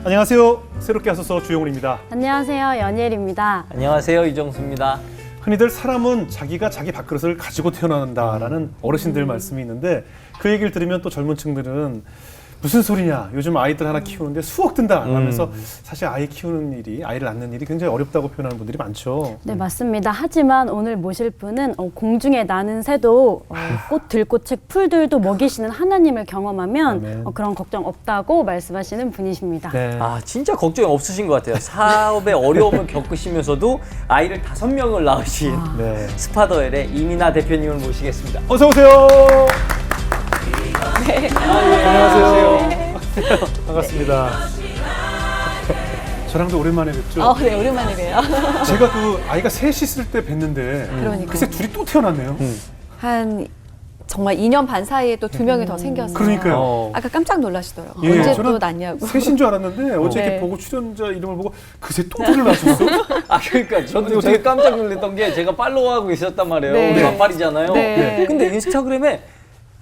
안녕하세요. 새롭게 하소서 주영훈입니다. 안녕하세요. 연예일입니다. 안녕하세요. 이정수입니다. 흔히들 사람은 자기가 자기 밥그릇을 가지고 태어난다라는 어르신들 말씀이 있는데 그 얘기를 들으면 또 젊은 층들은 무슨 소리냐, 요즘 아이들 하나 키우는데 수억 든다 하면서 사실 아이 키우는 일이, 아이를 낳는 일이 굉장히 어렵다고 표현하는 분들이 많죠. 네, 맞습니다. 하지만 오늘 모실 분은 공중에 나는 새도 꽃, 들꽃책, 풀들도 먹이시는 하나님을 경험하면 그런 걱정 없다고 말씀하시는 분이십니다. 네. 아, 진짜 걱정이 없으신 것 같아요. 사업에 어려움을 겪으시면서도 아이를 5명을 낳으신 네. 스파더엘의 이민아 대표님을 모시겠습니다. 어서 오세요. 네. 안녕하세요. 반갑습니다. 저랑도 오랜만에 뵙죠. 네, 오랜만에 봬요. 제가 그 아이가 셋이 있을 때 뵀는데 그러니까요. 글쎄 둘이 또 태어났네요. 한 정말 2년 반 사이에 또 2명이 더 생겼어요. 그러니까요. 아까 깜짝 놀라시더라고요. 예, 언제 저는 또 낳냐고. 셋인 줄 알았는데 어제 이렇게 네. 보고 출연자 이름을 보고 그새 또 둘을 낳으셨어? 아, 그러니까 저도 되게 깜짝 놀랐던 게 제가 팔로우하고 있었단 말이에요. 네. 우리 만팔이잖아요. 네. 근데 인스타그램에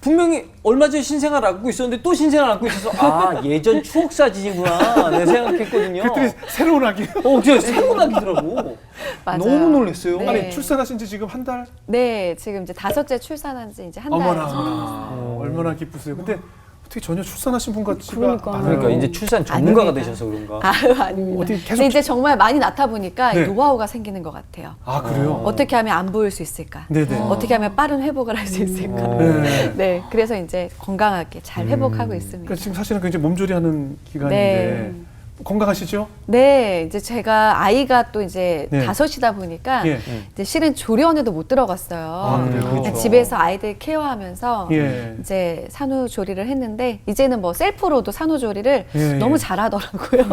분명히 얼마 전에 신생아를 안고 있었는데 또 신생아를 안고 있어서 아, 예전 추억 사진이구나 내 생각했거든요. 그들이 새로운 아기. 진짜 새로운 아기더라고. 맞아요. 너무 놀랐어요. 네. 아니 출산하신 지 지금 한 달? 네, 지금 이제 5째 출산한 지 이제 한 달. 어머나. 얼마나 기쁘세요. 근데 어떻게 전혀 출산하신 분 같지가 않아요. 그러니까 이제 출산 전문가가 아닙니다. 되셔서 그런가. 아닙니다. 어떻게 계속 근데 이제 정말 많이 낳다 보니까 네. 노하우가 생기는 것 같아요. 아 그래요? 어떻게 하면 안 보일 수 있을까? 네네. 어떻게 하면 빠른 회복을 할 수 있을까? 네. 네, 그래서 이제 건강하게 잘 회복하고 있습니다. 그러니까 지금 사실은 굉장히 몸조리하는 기간인데 네. 건강하시죠? 네, 이제 제가 아이가 또 이제 네. 5이다 보니까 예. 이제 실은 조리원에도 못 들어갔어요. 그래요? 그렇죠. 집에서 아이들 케어하면서 예. 이제 산후조리를 했는데 이제는 뭐 셀프로도 산후조리를 예, 너무 예. 잘하더라고요.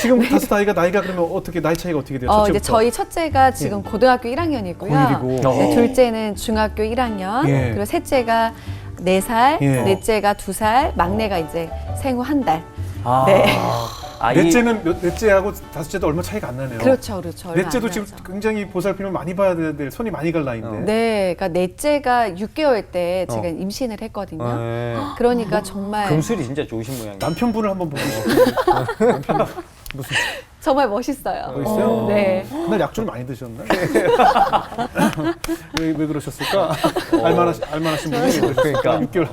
지금 5 아이가 나이가 그러면 어떻게 나이 차이가 어떻게 돼요? 이제 첫째부터? 저희 첫째가 지금 고등학교 1학년이고요. 고1이고. 네, 둘째는 중학교 1학년, 예. 그리고 셋째가 4살, 예. 넷째가 2살, 막내가 이제 생후 1달. 아, 네. 아이, 넷째하고 5째도 얼마 차이가 안 나네요. 그렇죠, 그렇죠. 얼마 넷째도 안 지금 나죠. 굉장히 보살핌을 많이 봐야 될 손이 많이 갈 나이인데. 네, 그러니까 넷째가 6개월 때 제가 임신을 했거든요. 네. 그러니까 정말 금술이 진짜 좋으신 모양이에요. 남편분을 한번 보고 싶어요. 남편 무슨 정말 멋있어요. 멋있어요? 네. 그날 약주를 많이 드셨나? 왜 그러셨을까? 알만하신 분이 왜 그러셨을까? 그러니까. 6개월,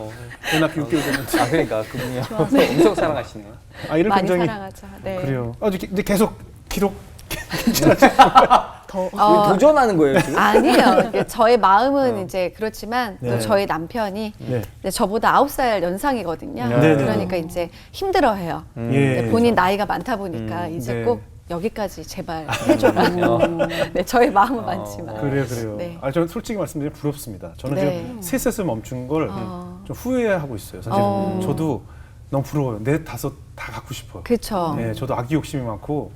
애 낳기 6개월 됐는데 아, 그러니까 그분이요. 엄청 사랑하시네요. 아이를 많이 굉장히 사랑하죠. 네. 그래요. 이제 계속 기록 도전하는 거예요, 지금? 아니에요. 저의 마음은 이제 그렇지만 네. 또 저희 남편이 네. 이제 저보다 9살 연상이거든요. 네. 그러니까 이제 힘들어해요. 예. 이제 본인 나이가 많다 보니까 이제 네. 꼭 여기까지 제발 해줘라. 네, 저의 마음은 많지만. 그래요. 네. 저는 솔직히 말씀드리면 부럽습니다. 저는 네. 지금 셋셋을 멈춘 걸 좀 후회하고 있어요. 사실 저도 너무 부러워요. 넷, 5 다 갖고 싶어요. 그렇죠. 네, 저도 아기 욕심이 많고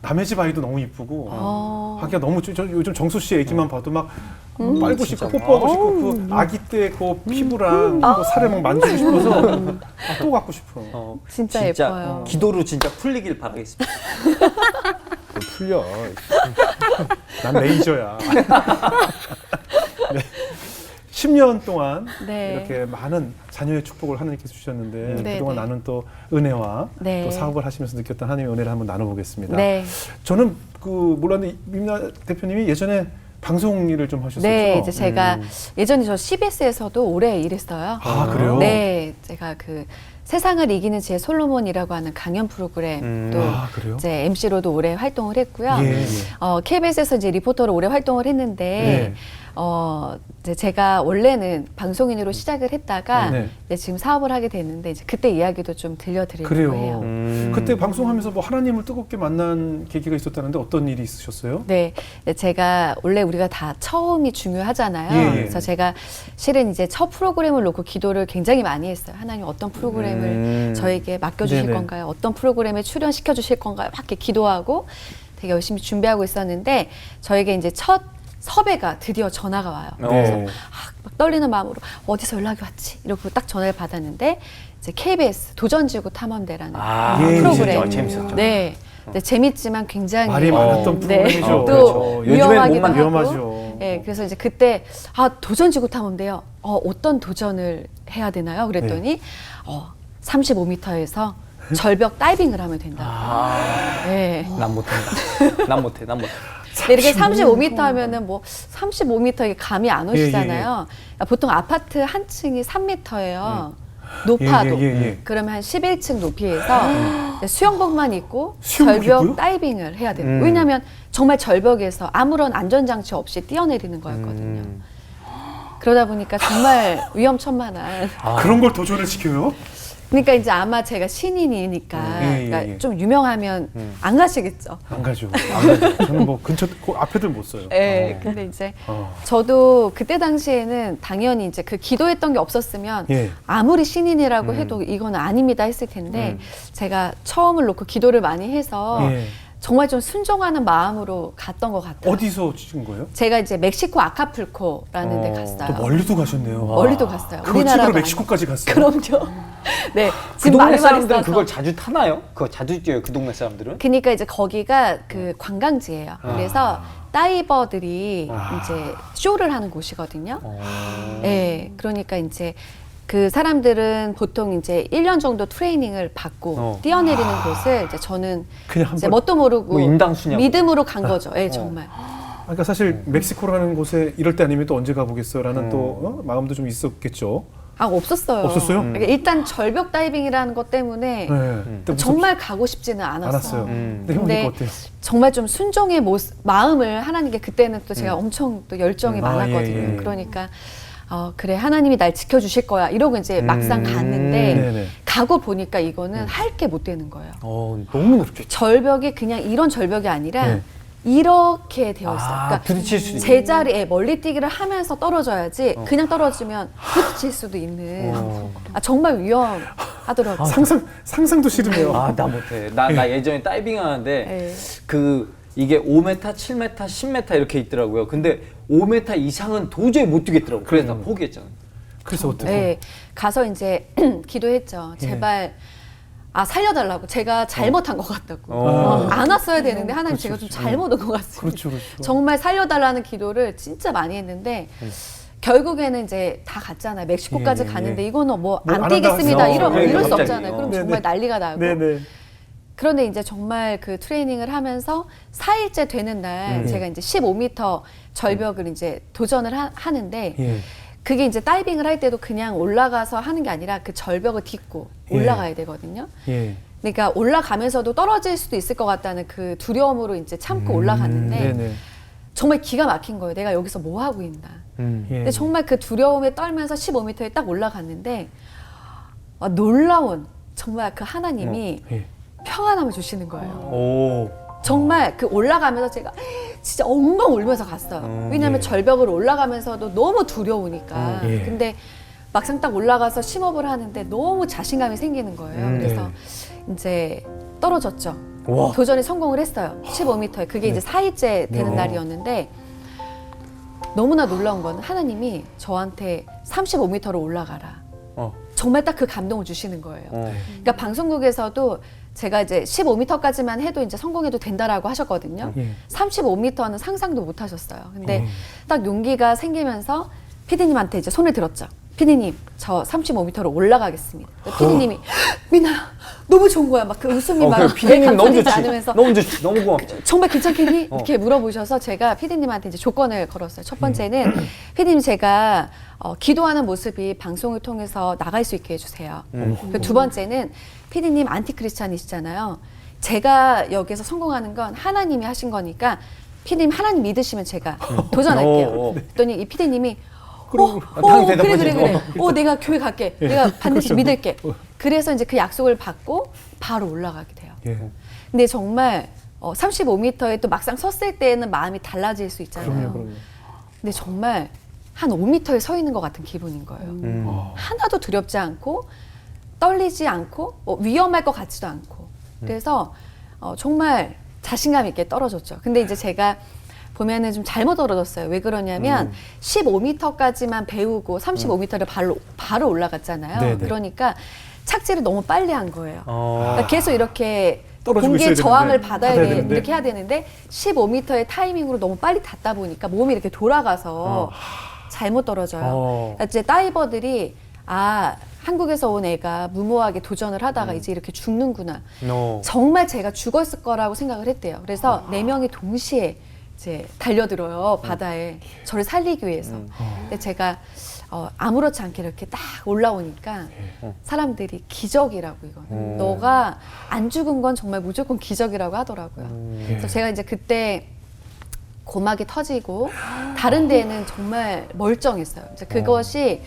남의 집 아이도 너무 이쁘고 하기가 너무 저 요즘 정수 씨 애기만 봐도 막 빨고 싶고 뽀뽀하고 싶고 그 아기 때 그 피부랑 그 살을 막 만지고 싶어서 또 갖고 싶어요. 진짜 예뻐요. 기도로 진짜 풀리길 바라겠습니다. 그걸 풀려. 난 레이저야. 네. 10년 동안 네. 이렇게 많은 자녀의 축복을 하나님께서 주셨는데 네, 그동안 네. 나는 또 은혜와 네. 또 사업을 하시면서 느꼈던 하나님의 은혜를 한번 나눠보겠습니다. 네. 저는 몰랐는데 이민아 대표님이 예전에 방송 일을 좀 하셨었죠? 네, 이제 제가 예전에 저 CBS에서도 오래 일했어요. 아, 그래요? 네, 제가 그 세상을 이기는 제 솔로몬이라고 하는 강연 프로그램 또 아, 그래요? 이제 MC로도 오래 활동을 했고요. 예, 예. KBS에서 이제 리포터로 오래 활동을 했는데 네. 이제 제가 원래는 방송인으로 시작을 했다가 네. 이제 지금 사업을 하게 됐는데 이제 그때 이야기도 좀 들려드리려고 그래요. 해요. 그때 방송하면서 뭐 하나님을 뜨겁게 만난 계기가 있었다는데 어떤 일이 있으셨어요? 네, 제가 원래 우리가 다 처음이 중요하잖아요. 예, 예. 그래서 제가 실은 이제 첫 프로그램을 놓고 기도를 굉장히 많이 했어요. 하나님 어떤 프로그램을 저에게 맡겨주실 네네. 건가요? 어떤 프로그램에 출연시켜 주실 건가요? 막 이렇게 기도하고 되게 열심히 준비하고 있었는데 저에게 이제 첫 섭외가 드디어 전화가 와요. 그래서 네. 막 떨리는 마음으로 어디서 연락이 왔지? 이러고 딱 전화를 받았는데 이제 KBS 도전지구 탐험대라는 예, 프로그램. 재밌었죠. 네. 네, 재밌지만 굉장히 말이 많았던 프로그램이죠. 또 그렇죠. 위험하기도 하고. 위험하죠. 네, 그래서 이제 그때 도전지구 탐험대요. 어떤 도전을 해야 되나요? 그랬더니 35m에서 절벽 다이빙을 하면 된다. 아, 네. 난 못한다. 난 못해. 근데 이렇게 35m 하면은 뭐 35m 이게 감이 안 예, 오시잖아요. 보통 아파트 한 층이 3m예요. 높아도. 예. 그러면 한 11층 높이에서 수영복만 입고 수영복 절벽 입고요? 다이빙을 해야 돼요. 왜냐하면 정말 절벽에서 아무런 안전장치 없이 뛰어내리는 거였거든요. 그러다 보니까 정말 위험천만한. 그런 걸 도전을 시켜요? 그러니까 이제 아마 제가 신인이니까 그러니까 좀 유명하면 안 가시겠죠. 안 가죠. 안 가죠. 저는 뭐 근처 그 앞에들 못 써요. 네, 근데 이제 어. 저도 그때 당시에는 당연히 이제 그 기도했던 게 없었으면 예. 아무리 신인이라고 해도 이거는 아닙니다 했을 텐데 제가 처음을 놓고 기도를 많이 해서 예. 정말 좀 순종하는 마음으로 갔던 것 같아요. 어디서 찍은 거예요? 제가 이제 멕시코 아카풀코라는 데 갔어요. 또 멀리도 가셨네요. 멀리도 갔어요. 그거 찍으러 멕시코까지 갔어요. 그럼요. 네. 그 지금 동네 말이 사람들은 있어서. 그걸 자주 타나요? 그거 자주 뛰어요, 그 동네 사람들은? 그러니까 이제 거기가 그 관광지예요. 그래서 다이버들이 이제 쇼를 하는 곳이거든요. 네, 그러니까 이제 그 사람들은 보통 이제 1년 정도 트레이닝을 받고 뛰어내리는 곳을 이제 저는 그냥 이제 한번 뭣도 모르고 뭐 인당수냐고. 믿음으로 간 거죠. 예, 정말. 그러니까 사실 멕시코라는 곳에 이럴 때 아니면 또 언제 가보겠어라는 또 마음도 좀 있었겠죠. 아, 없었어요. 없었어요? 그러니까 일단 절벽 다이빙이라는 것 때문에 네. 정말 가고 싶지는 않았어요. 알았어요. 근데 근데 형님 어때요? 정말 좀 순종의 마음을 하나님께 그때는 또 제가 엄청 또 열정이 많았거든요. 예. 그러니까 그래 하나님이 날 지켜주실 거야 이러고 이제 막상 갔는데 네네. 가고 보니까 이거는 할 게 못 되는 거예요. 너무 높게. 절벽이 그냥 이런 절벽이 아니라 네. 이렇게 되어 있어요. 그러니까 부딪힐 수도 있고. 제자리에 멀리뛰기를 하면서 떨어져야지 그냥 떨어지면 부딪힐 수도 있는 정말 위험하더라고요. 상상도 싫으네요. 아, 나 못해. 나 예전에 다이빙 하는데 네. 그 이게 5m, 7m, 10m 이렇게 있더라고요. 근데 5m 이상은 도저히 못 뛰겠더라고요. 그래서 나 포기했잖아요. 그래서 어떻게? 네, 가서 이제 기도했죠. 제발 살려달라고. 제가 잘못한 것 같다고. 안 왔어야 되는데 하나님 제가 좀 잘못 온 것 같습니다. 그렇죠. 정말 살려달라는 기도를 진짜 많이 했는데 결국에는 이제 다 갔잖아요. 멕시코까지 갔는데 이거는 뭐 안 안 뛰겠습니다. 한다 하세요. 이럴 수 갑자기. 없잖아요. 그럼 네네. 정말 난리가 나고. 네네. 그런데 이제 정말 그 트레이닝을 하면서 4일째 되는 날 제가 이제 15m 절벽을 이제 도전을 하는데 예. 그게 이제 다이빙을 할 때도 그냥 올라가서 하는 게 아니라 그 절벽을 딛고 올라가야 되거든요. 예. 그러니까 올라가면서도 떨어질 수도 있을 것 같다는 그 두려움으로 이제 참고 올라갔는데 네네. 정말 기가 막힌 거예요. 내가 여기서 뭐 하고 있나. 예. 근데 정말 그 두려움에 떨면서 15m에 딱 올라갔는데 놀라운 정말 그 하나님이 예. 평안함을 주시는 거예요. 오. 정말 그 올라가면서 제가 진짜 엉엉 울면서 갔어요. 왜냐하면 절벽을 올라가면서도 너무 두려우니까. 예. 근데 막상 딱 올라가서 심호흡을 하는데 너무 자신감이 생기는 거예요. 그래서 이제 떨어졌죠. 와. 도전에 성공을 했어요. 15m에. 그게 이제 4일째 되는 날이었는데 너무나 놀라운 건 하나님이 저한테 35m로 올라가라. 정말 딱 그 감동을 주시는 거예요. 그러니까 방송국에서도 제가 이제 15m까지만 해도 이제 성공해도 된다라고 하셨거든요. 35m는 상상도 못 하셨어요. 근데 딱 용기가 생기면서 피디님한테 이제 손을 들었죠. 피디님, 저 35m로 올라가겠습니다. 피디님이 미나야, 너무 좋은 거야. 막 그 웃음이 막 피디님 너무 감춰지지 좋지. 않으면서 너무 좋지. 너무 고맙지. 정말 괜찮겠니? 이렇게 물어보셔서 제가 피디님한테 이제 조건을 걸었어요. 첫 번째는 피디님 제가 기도하는 모습이 방송을 통해서 나갈 수 있게 해주세요. 그리고 두 번째는 피디님 안티크리스찬이시잖아요. 제가 여기서 성공하는 건 하나님이 하신 거니까 피디님 하나님 믿으시면 제가 도전할게요. 그랬더니 이 피디님이 당연히 대답하지. 그래. 내가 교회 갈게. 내가 반드시 믿을게. 그래서 이제 그 약속을 받고 바로 올라가게 돼요. 예. 근데 정말 35m에 또 막상 섰을 때는 마음이 달라질 수 있잖아요. 그럼요. 근데 정말 한 5m에 서 있는 것 같은 기분인 거예요. 하나도 두렵지 않고 떨리지 않고 위험할 것 같지도 않고 그래서 정말 자신감 있게 떨어졌죠. 근데 이제 제가 보면은 좀 잘못 떨어졌어요. 왜 그러냐면 15m까지만 배우고 35m를 바로 올라갔잖아요. 네네. 그러니까 착지를 너무 빨리 한 거예요. 어. 그러니까 계속 이렇게 떨어지고 공기의 있어야 저항을 되는데. 받아야 받아야 되는데. 이렇게 해야 되는데 15m의 타이밍으로 너무 빨리 닿다 보니까 몸이 이렇게 돌아가서 잘못 떨어져요. 그러니까 이제 다이버들이 한국에서 온 애가 무모하게 도전을 하다가 이제 이렇게 죽는구나. 어. 정말 제가 죽었을 거라고 생각을 했대요. 그래서 4명이 동시에 이제 달려들어요, 바다에. 저를 살리기 위해서. 근데 제가 아무렇지 않게 이렇게 딱 올라오니까 사람들이 기적이라고 이거는. 너가 안 죽은 건 정말 무조건 기적이라고 하더라고요. 그래서 제가 이제 그때 고막이 터지고 다른 데는 정말 멀쩡했어요. 이제 그것이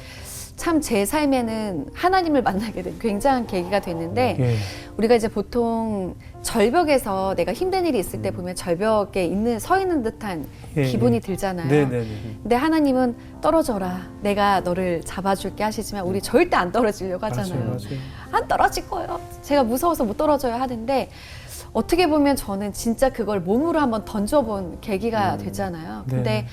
참 제 삶에는 하나님을 만나게 된 굉장한 계기가 됐는데 예. 우리가 이제 보통 절벽에서 내가 힘든 일이 있을 때 보면 절벽에 서 있는 듯한 예, 기분이 예. 들잖아요. 네네네. 근데 하나님은 떨어져라. 내가 너를 잡아줄게 하시지만 우리 절대 안 떨어지려고 하잖아요. 맞아요. 안 떨어질 거예요. 제가 무서워서 못 떨어져야 하는데 어떻게 보면 저는 진짜 그걸 몸으로 한번 던져본 계기가 됐잖아요. 근데 네.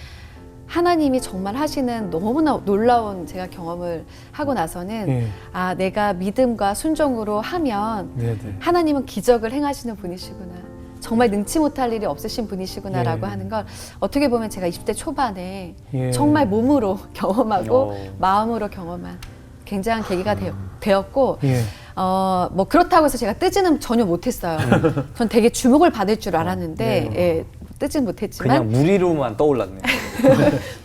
하나님이 정말 하시는 너무나 놀라운 제가 경험을 하고 나서는 예. 아, 내가 믿음과 순종으로 하면 네네. 하나님은 기적을 행하시는 분이시구나. 정말 능치 못할 일이 없으신 분이시구나라고 예. 하는 걸 어떻게 보면 제가 20대 초반에 예. 정말 몸으로 경험하고 어. 마음으로 경험한 굉장한 계기가 되었고 예. 뭐 그렇다고 해서 제가 뜨지는 전혀 못했어요. 전 되게 주목을 받을 줄 알았는데 예, 뜨진 못했지만 그냥 무리로만 떠올랐네.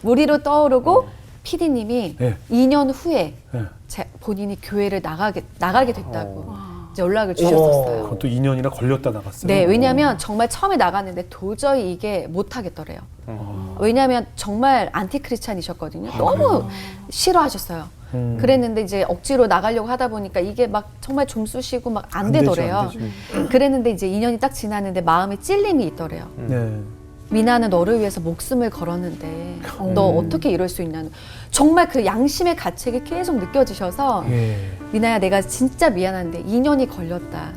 무리로 떠오르고 PD님이 네. 2년 후에 예. 본인이 교회를 나가게 됐다고 이제 연락을 주셨었어요. 그건 또 2년이나 걸렸다 나갔어요. 네, 왜냐하면 정말 처음에 나갔는데 도저히 이게 못하겠더래요. 왜냐하면 정말 안티크리스찬이셨거든요. 너무 싫어하셨어요. 그랬는데 이제 억지로 나가려고 하다 보니까 이게 막 정말 좀 쑤시고 막 안 되더래요. 안 되죠. 그랬는데 이제 2년이 딱 지났는데 마음에 찔림이 있더래요. 네. 미나는 너를 위해서 목숨을 걸었는데 너 어떻게 이럴 수 있냐는 정말 그 양심의 가책이 계속 느껴지셔서 예. 미나야 내가 진짜 미안한데 2년이 걸렸다.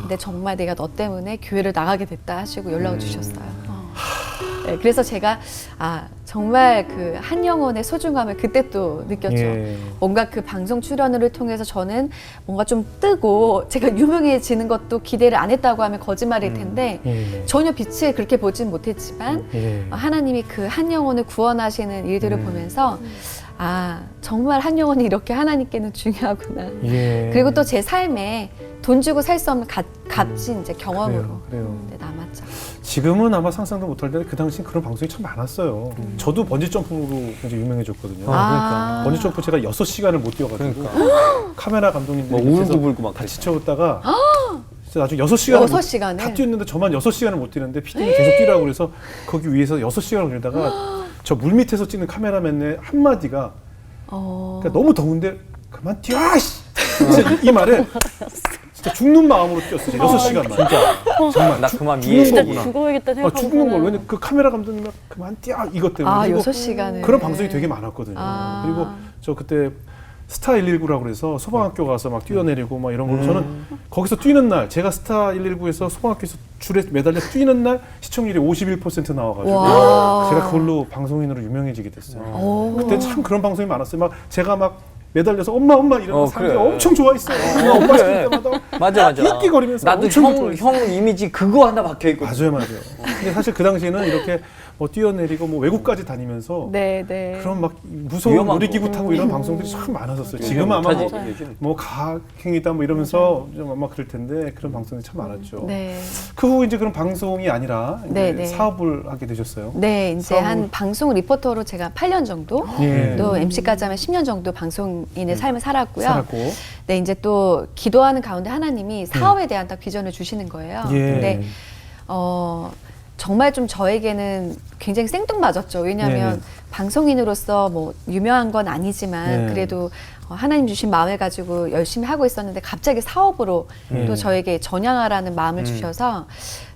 근데 정말 내가 너 때문에 교회를 나가게 됐다 하시고 연락을 주셨어요. 네, 그래서 제가 정말 그 한 영혼의 소중함을 그때 또 느꼈죠. 예. 뭔가 그 방송 출연을 통해서 저는 뭔가 좀 뜨고 제가 유명해지는 것도 기대를 안 했다고 하면 거짓말일 텐데 예. 전혀 빛을 그렇게 보진 못했지만 예. 하나님이 그 한 영혼을 구원하시는 일들을 보면서 정말 한 영혼이 이렇게 하나님께는 중요하구나. 예. 그리고 또 제 삶에 돈 주고 살 수 없는 값진 이제 경험으로 그래요. 네, 남았죠. 지금은 아마 상상도 못할 텐데 그 당시 그런 방송이 참 많았어요. 저도 번지 점프로 굉장히 유명해졌거든요. 그러니까. 번지 점프 제가 6시간을 못 뛰어가지고 카메라 감독님들이 뭐 밑에서 울고 불고 막 같이 채웠다가 진짜 나중에 6시간을 6시간을? 다 뛰었는데 저만 6시간을 못 뛰는데 PD님이 계속 뛰라고 그래서 거기 위에서 6시간을 뛰다가 저 물 밑에서 찍는 카메라맨의 한마디가 그러니까 너무 더운데 그만 뛰어! 씨! 진짜 이 말에 진짜 죽는 마음으로 뛰었어요. 6시간만. 진짜. 정말. 나 그만 죽는 위에 진짜 거구나. 죽어야겠다 생각하고 죽는 걸. 왜냐면 그 카메라 감독님이 그만 뛰어! 이것 때문에. 그리고 6시간을. 그런 방송이 되게 많았거든요. 그리고 저 그때 스타 119라고 그래서 소방학교 가서 막 뛰어내리고 막 이런 걸로 저는 거기서 뛰는 날 제가 스타 119에서 소방학교에서 줄에 매달려 뛰는 날 시청률이 51% 나와가지고 와. 제가 그걸로 방송인으로 유명해지게 됐어요. 그때 참 그런 방송이 많았어요. 막 제가 막 매달려서 엄마 이러면 사람들이 그래. 엄청 좋아했어요. 엄마 시킬 때마다 맞아. 끼끼거리면서 나도 엄청 좋아했어요. 형 이미지 그거 하나 박혀 있거든. 맞아요. 근데 사실 그 당시에는 이렇게 뭐 뛰어내리고 뭐 외국까지 다니면서 네. 그런 막 무서운 위험한 놀이기구 거. 타고 이런 방송들이 참 많았었어요. 지금 아마 뭐 가학행위다 뭐 이러면서 좀 아마 그럴 텐데 그런 방송이 참 많았죠. 네. 그 후 이제 그런 방송이 아니라 이제 네. 사업을 하게 되셨어요. 네, 이제 사업을- 한 방송 리포터로 제가 8년 정도, 예. 또 MC까지 하면 10년 정도 방송인의 삶을 살았고요. 살았고. 네, 이제 또 기도하는 가운데 하나님이 사업에 대한 딱 비전을 주시는 거예요. 예. 근데 정말 좀 저에게는 굉장히 생뚱맞았죠. 왜냐하면 네네. 방송인으로서 뭐 유명한 건 아니지만 네. 그래도 하나님 주신 마음을 가지고 열심히 하고 있었는데 갑자기 사업으로 또 저에게 전향하라는 마음을 주셔서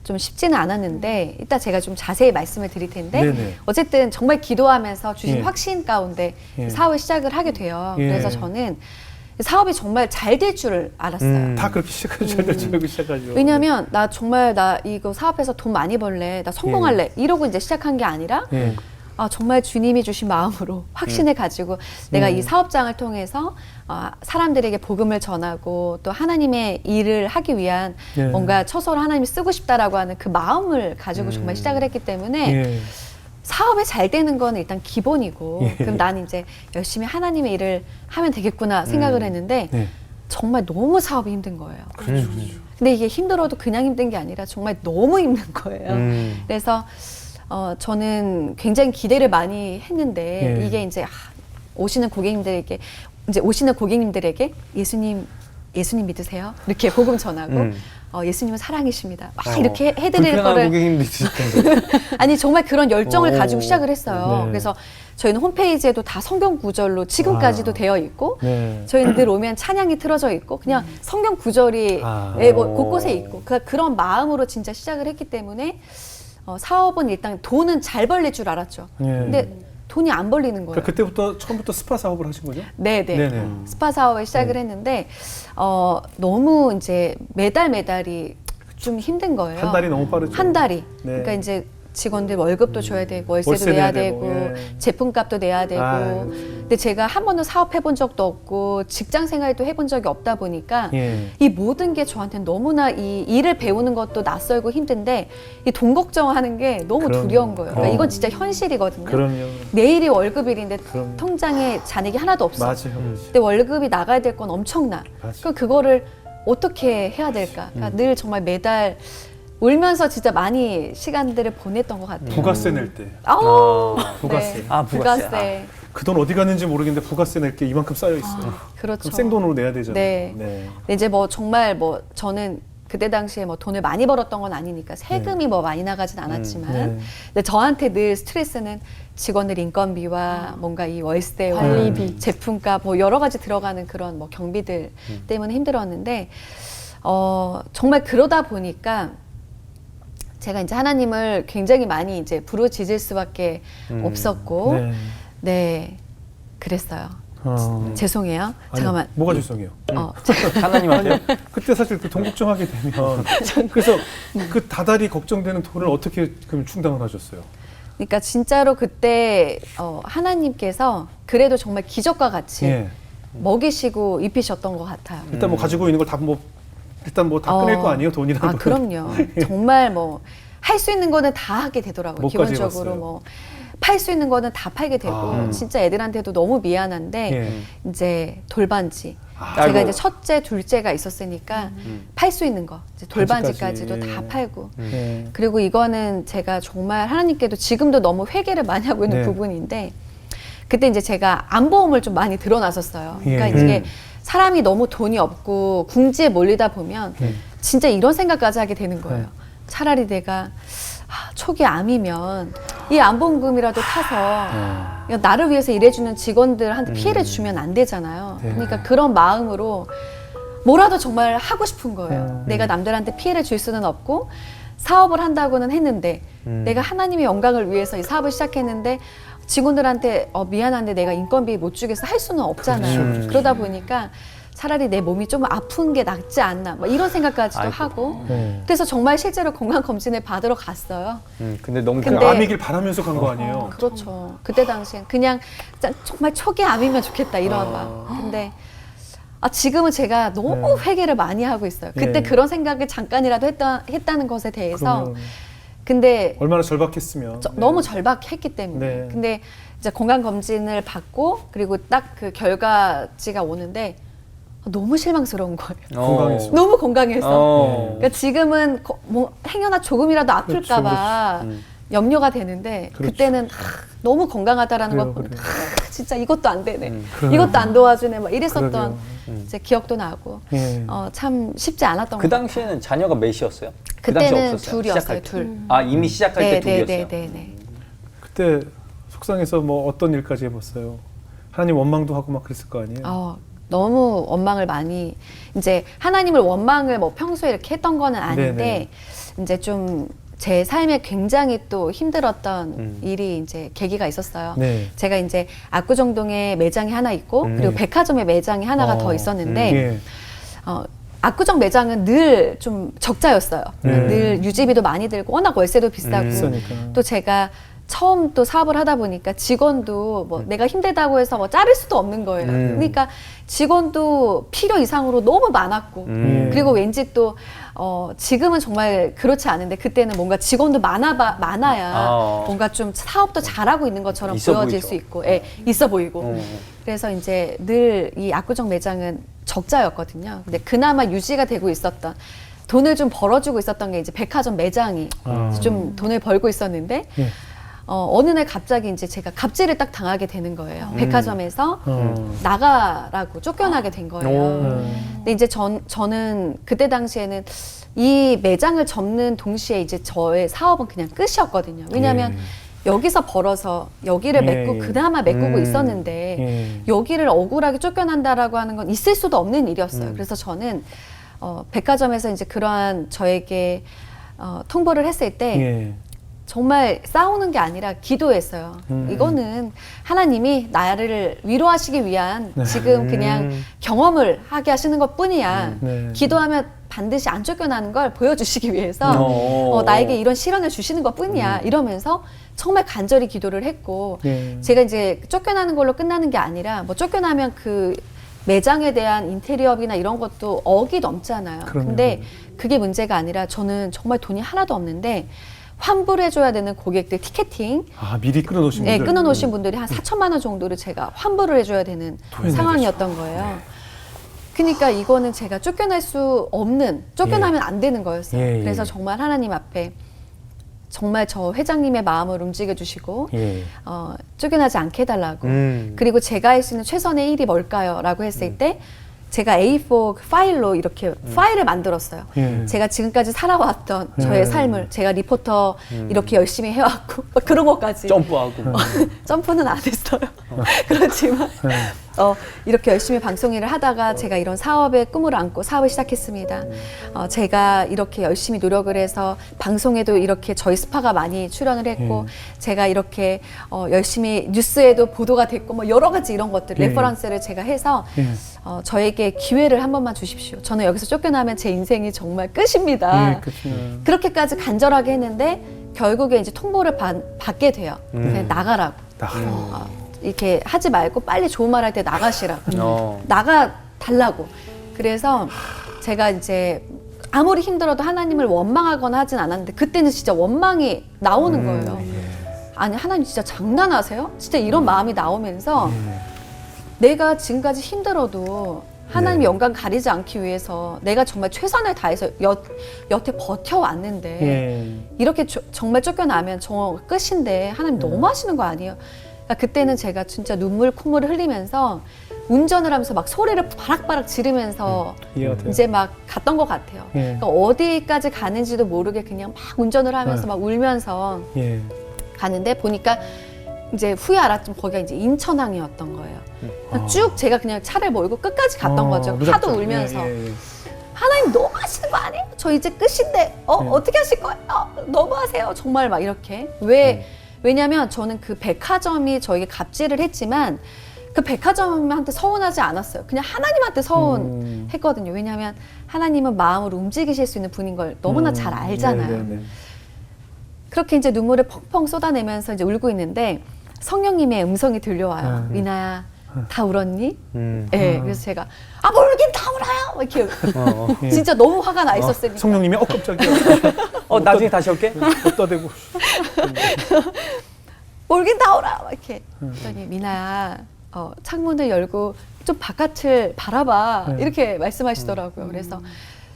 좀 쉽지는 않았는데 이따 제가 좀 자세히 말씀을 드릴 텐데 네네. 어쨌든 정말 기도하면서 주신 예. 확신 가운데 예. 사업을 시작을 하게 돼요. 예. 그래서 저는 사업이 정말 잘 될 줄을 알았어요. 다 그렇게 잘될 줄 알고 시작하죠. 왜냐면 나 정말 나 이거 사업해서 돈 많이 벌래, 나 성공할래 이러고 이제 시작한 게 아니라 예. 정말 주님이 주신 마음으로 확신을 가지고 내가 이 사업장을 통해서 사람들에게 복음을 전하고 또 하나님의 일을 하기 위한 뭔가 처소로 하나님이 쓰고 싶다라고 하는 그 마음을 가지고 정말 시작을 했기 때문에 예. 사업에 잘 되는 건 일단 기본이고 예. 그럼 나는 이제 열심히 하나님의 일을 하면 되겠구나 생각을 했는데 네. 정말 너무 사업이 힘든 거예요. 그렇죠. 근데 이게 힘들어도 그냥 힘든 게 아니라 정말 너무 힘든 거예요. 그래서 저는 굉장히 기대를 많이 했는데 예. 이게 이제 오시는 고객님들에게 예수님 믿으세요? 이렇게 복음 전하고 예수님은 사랑이십니다. 막 이렇게 해드릴 불편한 거를 고객님도 있을 텐데. 아니 정말 그런 열정을 오. 가지고 시작을 했어요. 네. 그래서 저희는 홈페이지에도 다 성경 구절로 지금까지도 되어 있고 네. 저희는 늘 오면 찬양이 틀어져 있고 그냥 성경 구절이 뭐 곳곳에 있고 그런 마음으로 진짜 시작을 했기 때문에 사업은 일단 돈은 잘 벌릴 줄 알았죠. 예. 근데 돈이 안 벌리는 거예요. 그러니까 그때부터 처음부터 스파 사업을 하신 거죠? 네네. 네네. 스파 사업을 시작을 했는데 너무 이제 매달이 좀 힘든 거예요. 한 달이 너무 빠르죠. 한 달이. 네. 그러니까 이제 직원들 월급도 줘야 되고 월세도 월세 내야 내야 되고 되고, 예. 제품값도 내야 되고. 아유. 근데 제가 한 번도 사업해 본 적도 없고 직장 생활도 해본 적이 없다 보니까 예. 이 모든 게 저한테는 너무나 이 일을 배우는 것도 낯설고 힘든데 이 돈 걱정하는 게 너무 그럼요. 두려운 거예요. 그러니까 어. 이건 진짜 현실이거든요. 그럼요. 내일이 월급일인데 그럼요. 통장에 잔액이 하나도 없어. 맞아요. 근데 월급이 나가야 될 건 엄청나. 맞아요. 그럼 그거를 어떻게 해야 될까? 그러니까 늘 정말 매달 울면서 진짜 많이 시간들을 보냈던 것 같아요. 부가세 낼 때. 아우, 부가세. 네. 아, 부가세. 부가세. 그 돈 어디 갔는지 모르겠는데 부가세 낼 게 이만큼 쌓여 있어요. 그렇죠. 그럼 생돈으로 내야 되잖아요. 네. 네. 근데 이제 뭐 정말 뭐 저는 그때 당시에 뭐 돈을 많이 벌었던 건 아니니까 세금이 뭐 많이 나가진 않았지만 네. 근데 저한테 늘 스트레스는 직원들 인건비와 뭔가 이 월세와 관리비. 제품값 뭐 여러 가지 들어가는 그런 뭐 경비들 때문에 힘들었는데 정말 그러다 보니까 제가 이제 하나님을 굉장히 많이 이제 부르짖을 수밖에 없었고 네. 네 그랬어요. 죄송해요. 아니요, 잠깐만. 뭐가 죄송해요. 하나님한테요? 그때 사실 그 돈 걱정하게 되면 그래서 그 다달이 걱정되는 돈을 어떻게 그럼 충당을 하셨어요? 그러니까 진짜로 그때 하나님께서 그래도 정말 기적과 같이 예. 먹이시고 입히셨던 것 같아요. 일단 뭐 가지고 있는 걸 다 뭐 일단 뭐 다 꺼낼 거 아니에요, 돈이라는 거. 그럼요. 정말 뭐 할 수 있는 거는 다 하게 되더라고요. 못 기본적으로 가져갔어요. 뭐 팔 수 있는 거는 다 팔게 되고 진짜 애들한테도 너무 미안한데 예. 이제 돌반지. 제가 아이고. 이제 첫째, 둘째가 있었으니까 팔 수 있는 거 이제 돌반지까지도 반지까지. 다 팔고. 예. 그리고 이거는 제가 정말 하나님께도 지금도 너무 회개를 많이 하고 있는 네. 부분인데 그때 이제 제가 안보험을 좀 많이 들어놨었어요. 그러니까 예. 이게 사람이 너무 돈이 없고 궁지에 몰리다 보면 진짜 이런 생각까지 하게 되는 거예요. 차라리 내가 초기 암이면 이 안보험금이라도 타서 야, 나를 위해서 일해주는 직원들한테 피해를 주면 안 되잖아요. 네. 그러니까 그런 마음으로 뭐라도 정말 하고 싶은 거예요. 내가 남들한테 피해를 줄 수는 없고 사업을 한다고는 했는데 내가 하나님의 영광을 위해서 이 사업을 시작했는데 직원들한테 미안한데 내가 인건비 못 주겠어 할 수는 없잖아요. 그러다 보니까 차라리 내 몸이 좀 아픈 게 낫지 않나 막 이런 생각까지도 아이고. 하고 네. 그래서 정말 실제로 건강검진을 받으러 갔어요. 근데 너무 그 근데- 암이길 바라면서 간 거 아니에요? 그렇죠. 그때 당시엔 그냥 진짜 정말 초기 암이면 좋겠다 이런 마음. 근데 지금은 제가 너무 회개를 많이 하고 있어요. 그때 예. 그런 생각을 잠깐이라도 했다는 것에 대해서. 그러면 근데 얼마나 절박했으면. 네. 너무 절박했기 때문에. 네. 근데 이제 건강검진을 받고 그리고 딱 그 결과지가 오는데 너무 실망스러운 거예요. 건강해서. 너무 건강해서. 그러니까 네. 지금은 뭐 행여나 조금이라도 아플까봐 염려가 되는데 그렇죠. 그때는 너무 건강하다라는 그래요, 걸 보면 그래요. 진짜 이것도 안 되네. 그래요. 이것도 안 도와주네. 막 이랬었던 그러게요. 이제 기억도 나고 예. 참 쉽지 않았던 그 것 같아요. 당시에는 자녀가 몇이었어요? 그 당시 그때는 없었어요? 둘이었어요. 시작할 때. 둘. 아 이미 시작할 때 둘이었어요? 네네네. 그때 속상해서 뭐 어떤 일까지 해봤어요? 하나님 원망도 하고 막 그랬을 거 아니에요? 너무 원망을 많이 이제 하나님을 원망을 뭐 평소에 이렇게 했던 거는 아닌데 네네. 이제 좀 제 삶에 굉장히 또 힘들었던 일이 이제 계기가 있었어요. 네. 제가 이제 압구정동에 매장이 하나 있고 그리고 백화점에 매장이 하나가 더 있었는데 예. 압구정 매장은 늘 좀 적자였어요. 늘 유지비도 많이 들고 워낙 월세도 비싸고 비싸니까. 또 제가 처음 또 사업을 하다 보니까 직원도 뭐 내가 힘들다고 해서 뭐 자를 수도 없는 거예요. 그러니까 직원도 필요 이상으로 너무 많았고 그리고 왠지 또 지금은 정말 그렇지 않은데 그때는 뭔가 직원도 많아야 뭔가 좀 사업도 잘하고 있는 것처럼 있어 보여질 보이죠. 수 있고 있어 보이고 그래서 이제 늘 이 압구정 매장은 적자였거든요. 근데 그나마 유지가 되고 있었던 돈을 좀 벌어주고 있었던 게 이제 백화점 매장이 좀 돈을 벌고 있었는데 예. 어느 날 갑자기 이제 제가 갑질을 딱 당하게 되는 거예요. 백화점에서 나가라고 쫓겨나게 된 거예요. 근데 이제 저는 그때 당시에는 이 매장을 접는 동시에 이제 저의 사업은 그냥 끝이었거든요. 왜냐하면 여기서 벌어서 여기를 메꾸고 그나마 메꾸고 있었는데 여기를 억울하게 쫓겨난다라고 하는 건 있을 수도 없는 일이었어요. 그래서 저는 백화점에서 이제 그러한 저에게 통보를 했을 때 정말 싸우는 게 아니라 기도했어요. 이거는 하나님이 나를 위로하시기 위한 지금 그냥 경험을 하게 하시는 것 뿐이야. 기도하면 반드시 안 쫓겨나는 걸 보여주시기 위해서 나에게 이런 시련을 주시는 것 뿐이야. 이러면서 정말 간절히 기도를 했고 제가 이제 쫓겨나는 걸로 끝나는 게 아니라 뭐 쫓겨나면 그 매장에 대한 인테리어비나 이런 것도 억이 넘잖아요. 근데 그게 문제가 아니라 저는 정말 돈이 하나도 없는데 환불해줘야 되는 고객들 티켓팅 미리 끊어놓으신 분들. 끊어놓으신 분들이 한 4천만 원 정도를 제가 환불을 해줘야 되는 상황이었던 거예요. 그러니까 이거는 제가 쫓겨날 수 없는, 쫓겨나면 안 되는 거였어요. 그래서 정말 하나님 앞에 정말 저 회장님의 마음을 움직여주시고 쫓겨나지 않게 해달라고 그리고 제가 할 수 있는 최선의 일이 뭘까요? 라고 했을 때 제가 A4 파일로 이렇게 파일을 만들었어요. 제가 지금까지 살아왔던 저의 삶을 제가 리포터 이렇게 열심히 해왔고 그런 것까지 점프하고 점프는 안 했어요. 그렇지만 이렇게 열심히 방송 일을 하다가 제가 이런 사업의 꿈을 안고 사업을 시작했습니다. 제가 이렇게 열심히 노력을 해서 방송에도 이렇게 저희 스파가 많이 출연을 했고 제가 이렇게 열심히 뉴스에도 보도가 됐고 뭐 여러 가지 이런 것들 레퍼런스를 제가 해서 저에게 기회를 한 번만 주십시오. 저는 여기서 쫓겨나면 제 인생이 정말 끝입니다. 그렇게까지 간절하게 했는데 결국에 이제 통보를 받게 돼요. 그냥 나가라고. 이렇게 하지 말고 빨리 좋은 말 할 때 나가시라고. 나가 달라고. 그래서 제가 이제 아무리 힘들어도 하나님을 원망하거나 하진 않았는데 그때는 진짜 원망이 나오는 거예요. 아니 하나님 진짜 장난하세요? 진짜 이런 마음이 나오면서 내가 지금까지 힘들어도 하나님 영광 가리지 않기 위해서 내가 정말 최선을 다해서 여태 버텨왔는데 이렇게 정말 쫓겨나면 저 끝인데 하나님 너무 하시는 거 아니에요? 그러니까 그때는 제가 진짜 눈물 콧물을 흘리면서 운전을 하면서 막 소리를 바락바락 지르면서 이제 막 갔던 것 같아요. 그러니까 어디까지 가는지도 모르게 그냥 막 운전을 하면서 막 울면서 가는데 보니까 이제 후에 알았지만 거기가 이제 인천항이었던 거예요. 쭉 제가 그냥 차를 몰고 끝까지 갔던 거죠. 하도 울면서. 하나님 너무 하시는 거 아니에요? 저 이제 끝인데 어떻게 하실 거예요? 너무 하세요. 정말 막 이렇게. 왜냐면 저는 그 백화점이 저에게 갑질을 했지만 그 백화점한테 서운하지 않았어요. 그냥 하나님한테 서운했거든요. 왜냐하면 하나님은 마음을 움직이실 수 있는 분인 걸 너무나 잘 알잖아요. 그렇게 이제 눈물을 펑펑 쏟아내면서 이제 울고 있는데 성령님의 음성이 들려와요. 미나야, 다 울었니? 네, 그래서 제가 뭘 울긴 다 울어요. 이렇게 진짜 너무 화가 나 있었으니까. 성령님이 깜짝이야. 나중에 다시 올게. 어디다 대고. 울긴 다 울어요. 이렇게. 그랬더니 미나야, 창문을 열고 좀 바깥을 바라봐. 이렇게 말씀하시더라고요. 그래서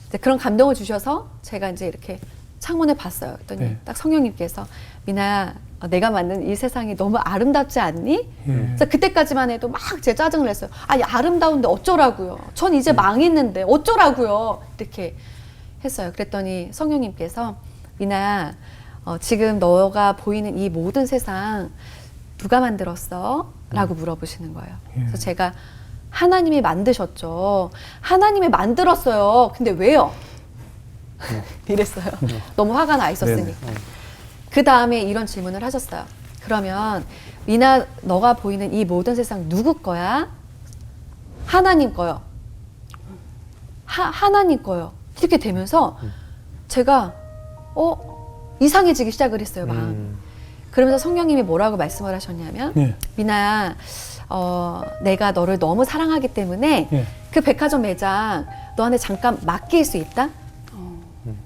이제 그런 감동을 주셔서 제가 이제 이렇게 창문을 봤어요. 그랬더니 딱 성령님께서 미나야, 내가 만든 이 세상이 너무 아름답지 않니? 그래서 그때까지만 해도 막 제 짜증을 냈어요. 아니 아름다운데 어쩌라고요? 전 이제 망했는데 어쩌라고요? 이렇게 했어요. 그랬더니 성령님께서 미나야, 지금 너가 보이는 이 모든 세상 누가 만들었어? 라고 물어보시는 거예요. 그래서 제가 하나님이 만드셨죠. 하나님이 만들었어요. 근데 왜요? 이랬어요. 너무 화가 나 있었으니까. 그 다음에 이런 질문을 하셨어요. 그러면 미나, 너가 보이는 이 모든 세상 누구 거야? 하나님 거요. 하나님 거요. 이렇게 되면서 제가 이상해지기 시작을 했어요. 막. 그러면서 성령님이 뭐라고 말씀을 하셨냐면 예. 미나야 내가 너를 너무 사랑하기 때문에 예. 그 백화점 매장 너한테 잠깐 맡길 수 있다?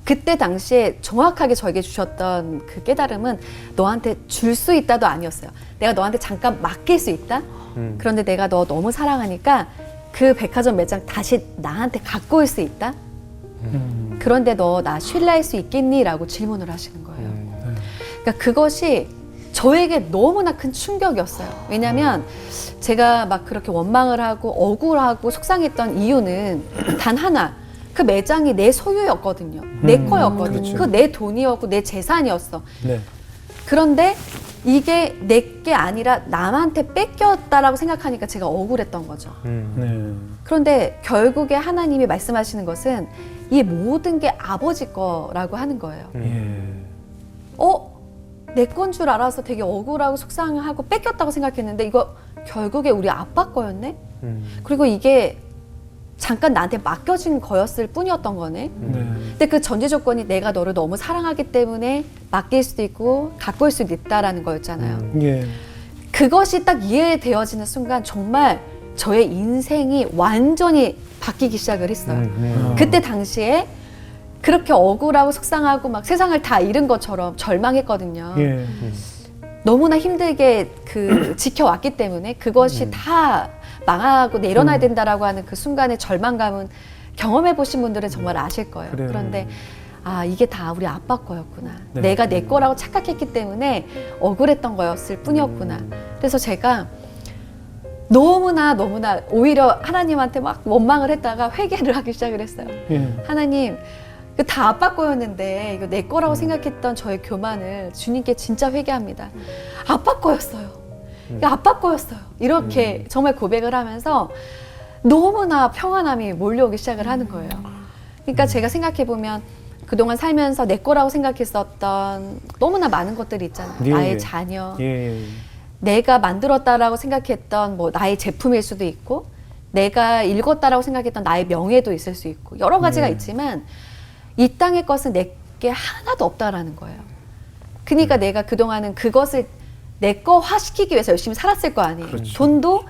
그때 당시에 정확하게 저에게 주셨던 그 깨달음은 너한테 줄 수 있다도 아니었어요. 내가 너한테 잠깐 맡길 수 있다? 그런데 내가 너 너무 사랑하니까 그 백화점 매장 다시 나한테 갖고 올 수 있다? 그런데 너 나 신뢰할 수 있겠니? 라고 질문을 하시는 거예요. 그러니까 그것이 저에게 너무나 큰 충격이었어요. 왜냐하면 제가 막 그렇게 원망을 하고 억울하고 속상했던 이유는 단 하나. 그 매장이 내 소유였거든요. 내 거였거든요. 그렇죠. 그거 내 돈이었고 내 재산이었어. 네. 그런데 이게 내 게 아니라 남한테 뺏겼다라고 생각하니까 제가 억울했던 거죠. 네. 그런데 결국에 하나님이 말씀하시는 것은 이 모든 게 아버지 거라고 하는 거예요. 예. 내 건 줄 알아서 되게 억울하고 속상하고 뺏겼다고 생각했는데 이거 결국에 우리 아빠 거였네? 그리고 이게 잠깐 나한테 맡겨진 거였을 뿐이었던 거네. 네. 근데 그 전제 조건이 내가 너를 너무 사랑하기 때문에 맡길 수도 있고 갖고 올 수도 있다라는 거였잖아요. 예. 그것이 딱 이해되어지는 순간 정말 저의 인생이 완전히 바뀌기 시작을 했어요. 그때 당시에 그렇게 억울하고 속상하고 막 세상을 다 잃은 것처럼 절망했거든요. 예. 너무나 힘들게 지켜왔기 때문에 그것이 다 망하고 내려놔야 된다라고 하는 그 순간의 절망감은 경험해 보신 분들은 정말 아실 거예요. 그래요. 그런데 이게 다 우리 아빠 거였구나. 네. 내가 내 거라고 착각했기 때문에 억울했던 거였을 뿐이었구나. 그래서 제가 너무나 오히려 하나님한테 막 원망을 했다가 회개를 하기 시작을 했어요. 예. 하나님, 그 다 아빠 거였는데 이거 내 거라고 생각했던 저의 교만을 주님께 진짜 회개합니다. 아빠 거였어요. 이거 아빠 거였어요. 이렇게 정말 고백을 하면서 너무나 평안함이 몰려오기 시작을 하는 거예요. 그러니까 제가 생각해 보면 그동안 살면서 내 거라고 생각했었던 너무나 많은 것들이 있잖아요. 예, 나의 예. 자녀, 예. 내가 만들었다라고 생각했던 뭐 나의 제품일 수도 있고 내가 읽었다라고 생각했던 나의 명예도 있을 수 있고 여러 가지가 있지만 이 땅의 것은 내게 하나도 없다라는 거예요. 그러니까 내가 그동안은 그것을 내 거화시키기 위해서 열심히 살았을 거 아니에요. 그렇죠. 돈도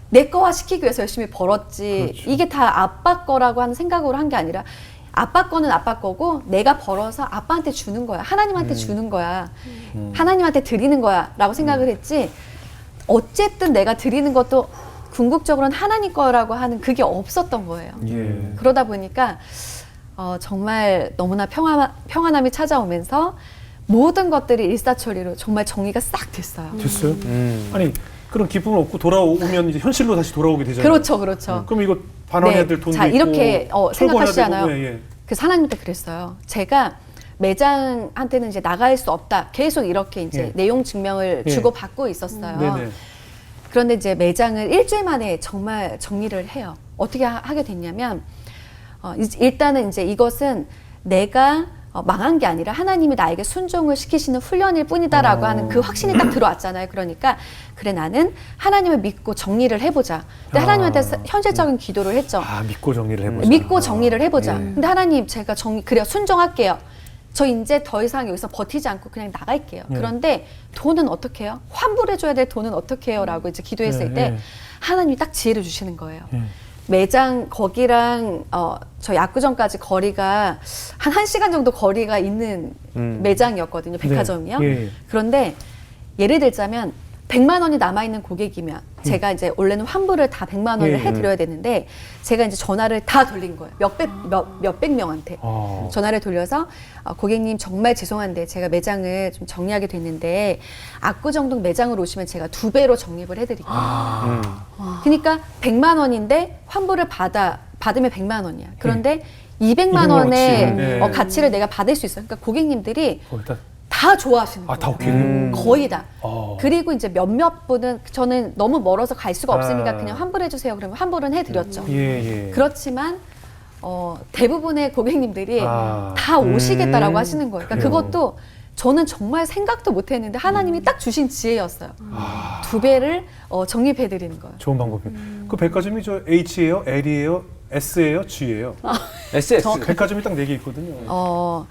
내 거화시키기 위해서 열심히 벌었지. 그렇죠. 이게 다 아빠 거라고 하는 생각으로 한 게 아니라 아빠 거는 아빠 거고 내가 벌어서 아빠한테 주는 거야. 하나님한테 주는 거야. 하나님한테 드리는 거야 라고 생각을 했지. 어쨌든 내가 드리는 것도 궁극적으로는 하나님 거라고 하는 그게 없었던 거예요. 예. 그러다 보니까 정말 너무나 평안함이 찾아오면서 모든 것들이 일사천리로 정말 정리가 싹 됐어요. 됐어요? 아니 그런 기쁨을 얻고 돌아오면 이제 현실로 다시 돌아오게 되잖아요. 그렇죠. 그럼 이거 반환해야 될 돈도 자, 있고 이렇게 철거해야 생각하시잖아요. 되고, 예. 그래서 하나님한테 그랬어요. 제가 매장한테는 이제 나갈 수 없다. 계속 이렇게 이제 예. 내용 증명을 예. 주고 받고 있었어요. 네네. 그런데 이제 매장을 일주일 만에 정말 정리를 해요. 어떻게 하게 됐냐면 일단은 이제 이것은 내가 망한 게 아니라 하나님이 나에게 순종을 시키시는 훈련일 뿐이다라고 하는 그 확신이 딱 들어왔잖아요. 그러니까 그래 나는 하나님을 믿고 정리를 해보자. 근데 하나님한테 현실적인 기도를 했죠. 믿고 정리를 해보자. 믿고 정리를 해보자. 예. 근데 하나님 제가 그래요. 순종할게요. 저 이제 더 이상 여기서 버티지 않고 그냥 나갈게요. 예. 그런데 돈은 어떻게 해요? 환불해줘야 될 돈은 어떻게 해요? 라고 이제 기도했을 예, 때 예. 하나님이 딱 지혜를 주시는 거예요. 예. 매장 거기랑 저 압구정까지 거리가 한 1시간 정도 거리가 있는 매장이었거든요. 백화점이요. 네. 예. 그런데 예를 들자면 100만 원이 남아있는 고객이면 제가 이제 원래는 환불을 다 100만 원을 예, 해드려야 되는데 제가 이제 전화를 다 돌린 거예요. 몇백 명한테 전화를 돌려서 고객님 정말 죄송한데 제가 매장을 좀 정리하게 됐는데 압구정동 매장으로 오시면 제가 2배로 적립을 해드릴게요. 그러니까 100만 원인데 환불을 받으면 100만 원이야. 그런데 200만 200만 원의 원치. 네. 가치를 내가 받을 수 있어요. 그러니까 고객님들이 거기다 다 좋아하시는 거예요. 다 오케이. 거의 다. 그리고 이제 몇몇 분은 저는 너무 멀어서 갈 수가 없으니까 그냥 환불해 주세요. 그러면 환불은 해드렸죠. 예. 그렇지만 대부분의 고객님들이 아. 다 오시겠다라고 하시는 거예요. 그러니까 그래요. 그것도 저는 정말 생각도 못했는데 하나님이 딱 주신 지혜였어요. 2배를 적립해드리는 거예요. 좋은 방법이에요. 그 백화점이 저 H예요, L이에요, S예요, G예요. SS. 백화점이 딱 4개 있거든요. 어,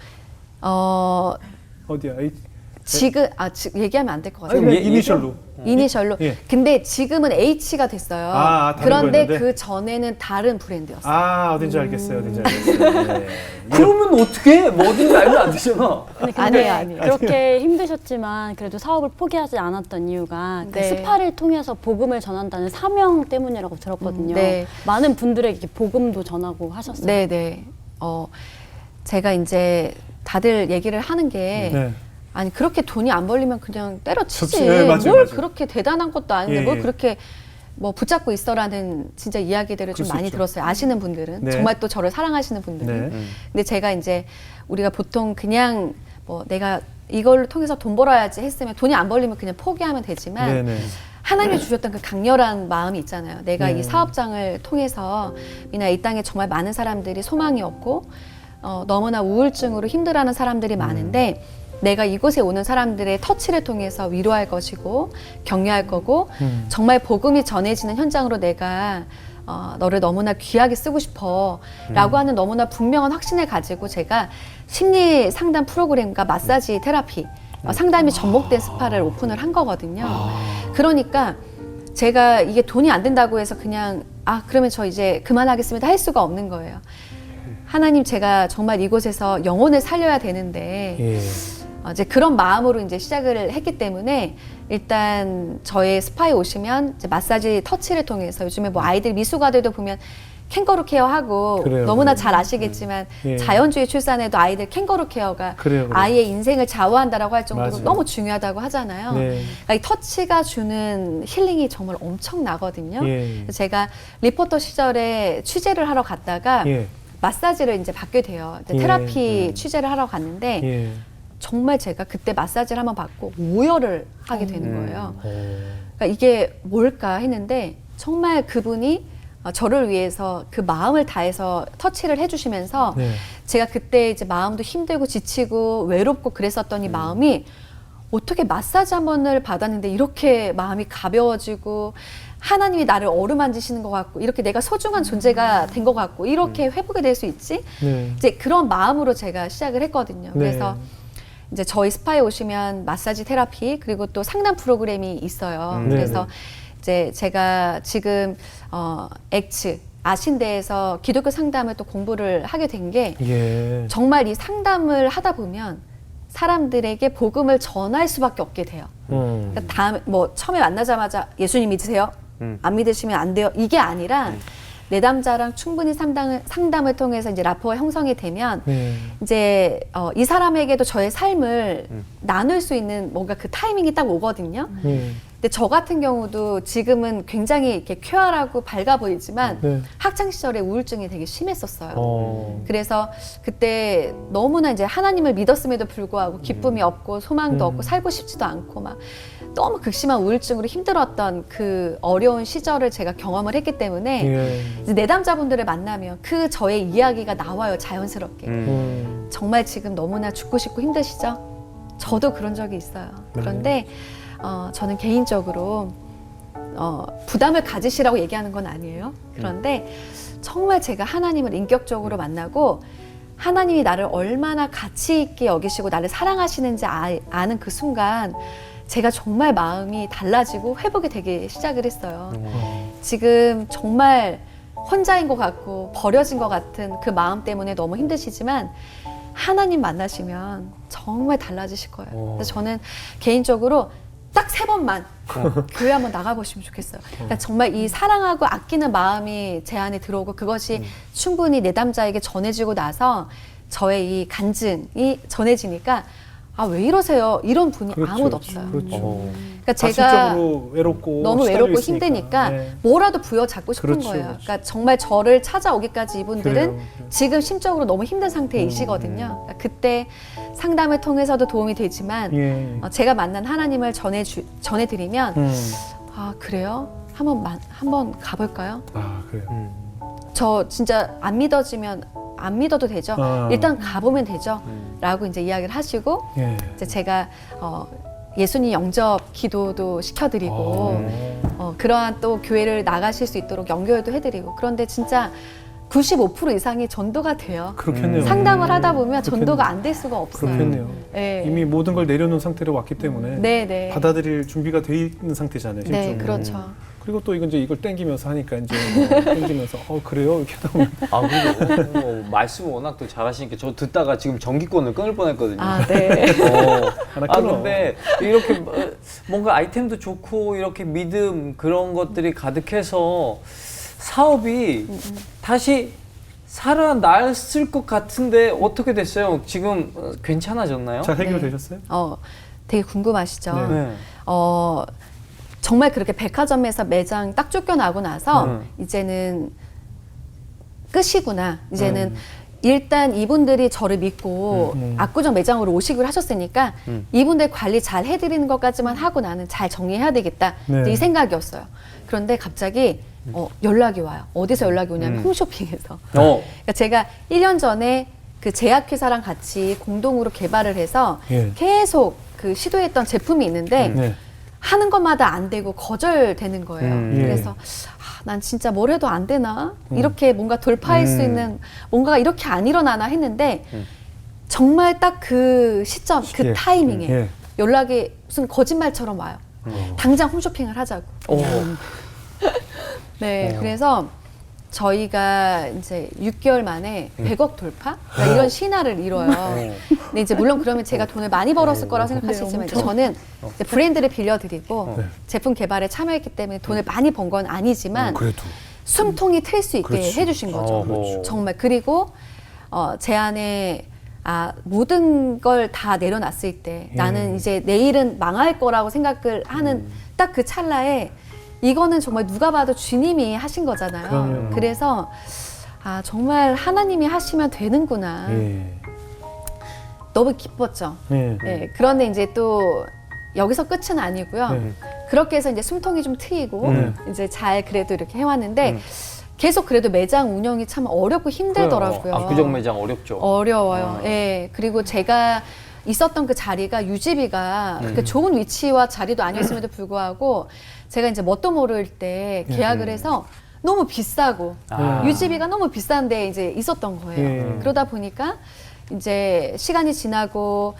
어디야? 지금 얘기하면 안 될 것 같아요. 아니, 예, 이니셜로. 이니셜로. 예. 근데 지금은 H가 됐어요. 다른 그런데 거였는데? 그 전에는 다른 브랜드였어요. 어딘지 알겠어요. 어딘지 알겠어요. 네. 그러면 어떻게 뭐 어딘지 알면 안 되잖아. 아니에요. 그렇게 힘드셨지만 그래도 사업을 포기하지 않았던 이유가 그 네. 스파를 통해서 복음을 전한다는 사명 때문이라고 들었거든요. 네. 많은 분들에게 복음도 전하고 하셨어요. 네네. 제가 이제 다들 얘기를 하는 게 네. 아니 그렇게 돈이 안 벌리면 그냥 때려치지. 네, 맞아요, 뭘 맞아요. 그렇게 대단한 것도 아닌데 예, 뭘 예. 그렇게 뭐 붙잡고 있어라는 진짜 이야기들을 좀 그럴 수 많이 있죠. 들었어요. 아시는 분들은 네. 정말 또 저를 사랑하시는 분들은. 네. 근데 제가 이제 우리가 보통 그냥 뭐 내가 이걸 통해서 돈 벌어야지 했으면 돈이 안 벌리면 그냥 포기하면 되지만 네네. 하나님이 주셨던 그 강렬한 마음이 있잖아요. 내가 네. 이 사업장을 통해서 이 땅에 정말 많은 사람들이 소망이 없고 너무나 우울증으로 힘들어하는 사람들이 많은데 내가 이곳에 오는 사람들의 터치를 통해서 위로할 것이고 격려할 거고 정말 복음이 전해지는 현장으로 내가 너를 너무나 귀하게 쓰고 싶어 라고 하는 너무나 분명한 확신을 가지고 제가 심리 상담 프로그램과 마사지 테라피 상담이 접목된 스파를 오픈을 한 거거든요. 그러니까 제가 이게 돈이 안 된다고 해서 그냥 그러면 저 이제 그만하겠습니다 할 수가 없는 거예요. 하나님 제가 정말 이곳에서 영혼을 살려야 되는데 예. 이제 그런 마음으로 이제 시작을 했기 때문에 일단 저의 스파에 오시면 이제 마사지 터치를 통해서 요즘에 뭐 아이들 미숙아들도 보면 캥거루 케어하고 그래요. 너무나 잘 아시겠지만 예. 자연주의 출산에도 아이들 캥거루 케어가 그래요. 아이의 인생을 좌우한다라고 할 정도로 맞아요. 너무 중요하다고 하잖아요. 네. 그러니까 이 터치가 주는 힐링이 정말 엄청나거든요. 예. 제가 리포터 시절에 취재를 하러 갔다가 예. 마사지를 이제 받게 돼요. 이제 예. 테라피 취재를 하러 갔는데 예. 정말 제가 그때 마사지를 한번 받고 오열을 하게 되는 거예요. 어. 그러니까 이게 뭘까 했는데 정말 그분이 저를 위해서 그 마음을 다해서 터치를 해주시면서 네. 제가 그때 이제 마음도 힘들고 지치고 외롭고 그랬었던 이 마음이 어떻게 마사지 한 번을 받았는데 이렇게 마음이 가벼워지고 하나님이 나를 어루만지시는 것 같고 이렇게 내가 소중한 존재가 된 것 같고 이렇게 회복이 될 수 있지? 네. 이제 그런 마음으로 제가 시작을 했거든요. 네. 그래서 이제 저희 스파에 오시면 마사지 테라피 그리고 또 상담 프로그램이 있어요. 네. 그래서 이제 제가 지금 엑츠 아신대에서 기독교 상담을 또 공부를 하게 된 게 예. 정말 이 상담을 하다 보면 사람들에게 복음을 전할 수밖에 없게 돼요. 그러니까 다음 뭐 처음에 만나자마자 예수님 믿으세요? 안 믿으시면 안 돼요. 이게 아니라 내담자랑 충분히 상담을 통해서 이제 라포가 형성이 되면 네. 이제 이 사람에게도 저의 삶을 나눌 수 있는 뭔가 그 타이밍이 딱 오거든요. 예. 근데 저 같은 경우도 지금은 굉장히 이렇게 쾌활하고 밝아 보이지만 네. 학창 시절에 우울증이 되게 심했었어요. 어. 그래서 그때 너무나 이제 하나님을 믿었음에도 불구하고 기쁨이 없고 소망도 없고 살고 싶지도 않고 막 너무 극심한 우울증으로 힘들었던 그 어려운 시절을 제가 경험을 했기 때문에 예. 이제 내담자분들을 만나면 그 저의 이야기가 나와요, 자연스럽게. 정말 지금 너무나 죽고 싶고 힘드시죠? 저도 그런 적이 있어요. 그런데 저는 개인적으로 부담을 가지시라고 얘기하는 건 아니에요. 그런데 정말 제가 하나님을 인격적으로 만나고 하나님이 나를 얼마나 가치 있게 여기시고 나를 사랑하시는지 아는 그 순간 제가 정말 마음이 달라지고 회복이 되기 시작을 했어요. 지금 정말 혼자인 것 같고 버려진 것 같은 그 마음 때문에 너무 힘드시지만 하나님 만나시면 정말 달라지실 거예요. 그래서 저는 개인적으로 딱 3번만 교회 한번 나가보시면 좋겠어요. 그러니까 정말 이 사랑하고 아끼는 마음이 제 안에 들어오고 그것이 충분히 내담자에게 전해지고 나서 저의 이 간증이 전해지니까 왜 이러세요? 이런 분이 그렇죠. 아무도 없어요. 그렇죠. 그러니까 제가 가슴적으로 외롭고 너무 시달려 외롭고 있으니까. 힘드니까 네. 뭐라도 부여잡고 싶은 그렇죠, 거예요. 그렇죠. 그러니까 정말 저를 찾아오기까지 이분들은 그래요. 지금 심적으로 너무 힘든 상태이시거든요. 그러니까 그때 상담을 통해서도 도움이 되지만 예. 제가 만난 하나님을 전해드리면 그래요? 한번 가볼까요? 그래요. 저 진짜 안 믿어도 되죠. 일단 가보면 되죠. 라고 이제 이야기를 하시고 예. 이제 제가 예수님 영접 기도도 시켜드리고 그러한 또 교회를 나가실 수 있도록 연결도 해드리고 그런데 진짜 95% 이상이 전도가 돼요. 그렇겠네요. 상담을 하다 보면 그렇겠네요. 전도가 안 될 수가 없어요. 그렇겠네요. 네. 이미 모든 걸 내려놓은 상태로 왔기 때문에 네, 네. 받아들일 준비가 돼 있는 상태잖아요. 네, 실제로. 그렇죠. 그리고 또 이걸 땡기면서 하니까 이제 땡기면서 그래요 이렇게 하다 보면 그리고 말씀을 워낙 또 잘하시니까 저 듣다가 지금 전기권을 끊을 뻔했거든요. 아, 네. 하나 끊어. 근데 이렇게 뭔가 아이템도 좋고 이렇게 믿음 그런 것들이 가득해서 사업이 다시 살아났을 것 같은데 어떻게 됐어요? 지금 괜찮아졌나요? 잘 해결되셨어요? 되게 궁금하시죠? 네. 정말 그렇게 백화점에서 매장 딱 쫓겨나고 나서 이제는 끝이구나. 이제는 일단 이분들이 저를 믿고 압구정 매장으로 오시기로 하셨으니까 이분들 관리 잘 해드리는 것까지만 하고 나는 잘 정리해야 되겠다. 네. 이제 이 생각이었어요. 그런데 갑자기 연락이 와요. 어디서 연락이 오냐면 홈쇼핑에서. 그러니까 제가 1년 전에 그 제약회사랑 같이 공동으로 개발을 해서 예. 계속 그 시도했던 제품이 있는데 네. 하는 것마다 안 되고 거절되는 거예요. 예. 그래서 난 진짜 뭘 해도 안 되나? 이렇게 뭔가 돌파할 수 있는 뭔가가 이렇게 안 일어나나 했는데 정말 딱 그 시점, 그 예. 타이밍에 예. 연락이 무슨 거짓말처럼 와요. 당장 홈쇼핑을 하자고. 네, 그래서 저희가 이제 6개월 만에 100억 돌파? 그러니까 이런 신화를 이뤄요. 근데 이제 물론 그러면 제가 돈을 많이 벌었을 거라고 생각하시지만 이제 저는 이제 브랜드를 빌려드리고 제품 개발에 참여했기 때문에 돈을 많이 번 건 아니지만 그래도 숨통이 트일 수 있게 그렇지. 해주신 거죠. 그렇죠. 정말. 그리고 제 안에 모든 걸 다 내려놨을 때 나는 이제 내일은 망할 거라고 생각을 하는 딱 그 찰나에 이거는 정말 누가 봐도 주님이 하신 거잖아요. 그럼요. 그래서 정말 하나님이 하시면 되는구나. 예. 너무 기뻤죠. 예. 네, 그런데 이제 또 여기서 끝은 아니고요. 네. 그렇게 해서 이제 숨통이 좀 트이고 이제 잘 그래도 이렇게 해왔는데 계속 그래도 매장 운영이 참 어렵고 힘들더라고요. 압구정 매장 어렵죠. 어려워요. 예. 그리고 제가 있었던 그 자리가 유지비가 그렇게 좋은 위치와 자리도 아니었음에도 불구하고 제가 이제 뭣도 모를 때 계약을 해서 너무 비싸고 유지비가 너무 비싼데 이제 있었던 거예요. 그러다 보니까 이제 시간이 지나고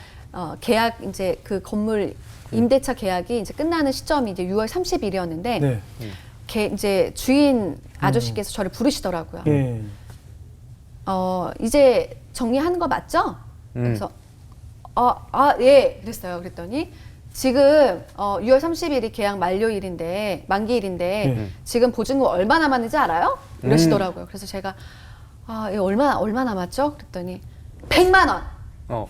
계약 이제 그 건물 임대차 계약이 이제 끝나는 시점이 이제 6월 30일이었는데 네. 이제 주인 아저씨께서 저를 부르시더라고요. 예. 이제 정리하는 거 맞죠? 그래서 예, 그랬어요. 그랬더니 지금 6월 30일이 계약 만료일인데 만기일인데 지금 보증금 얼마 남았는지 알아요? 이러시더라고요. 그래서 제가 이거 얼마 남았죠? 그랬더니 100만 원.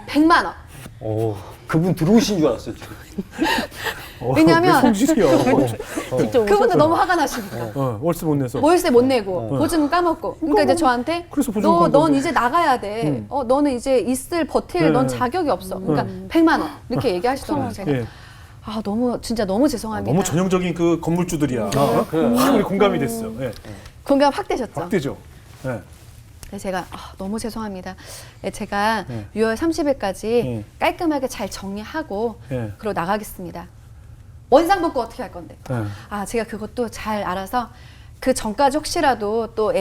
100만 원. 그분 들어오신 줄 알았어요. 왜냐면 성질이요. 그분도 너무 화가 나시니까. 월세 못 내서. 월세 못 내고 보증금 까먹고. 그러니까 이제 저한테 그래서 보증금 깐 넌 건데. 이제 나가야 돼. 너는 이제 버틸 네. 넌 자격이 없어. 그러니까 100만 원 이렇게 얘기하시더라고요. 제가 예. 진짜 너무 죄송합니다. 너무 전형적인 그 건물주들이야. 그래요? 확 공감이 됐어. 예. 공감 확 되셨죠? 확 되죠. 예. 네, 제가 너무 죄송합니다. 네, 제가 6월 30일까지 깔끔하게 잘 정리하고 예. 그러고 나가겠습니다. 원상복구 어떻게 할 건데? 예. 제가 그것도 잘 알아서 그 전까지 혹시라도 또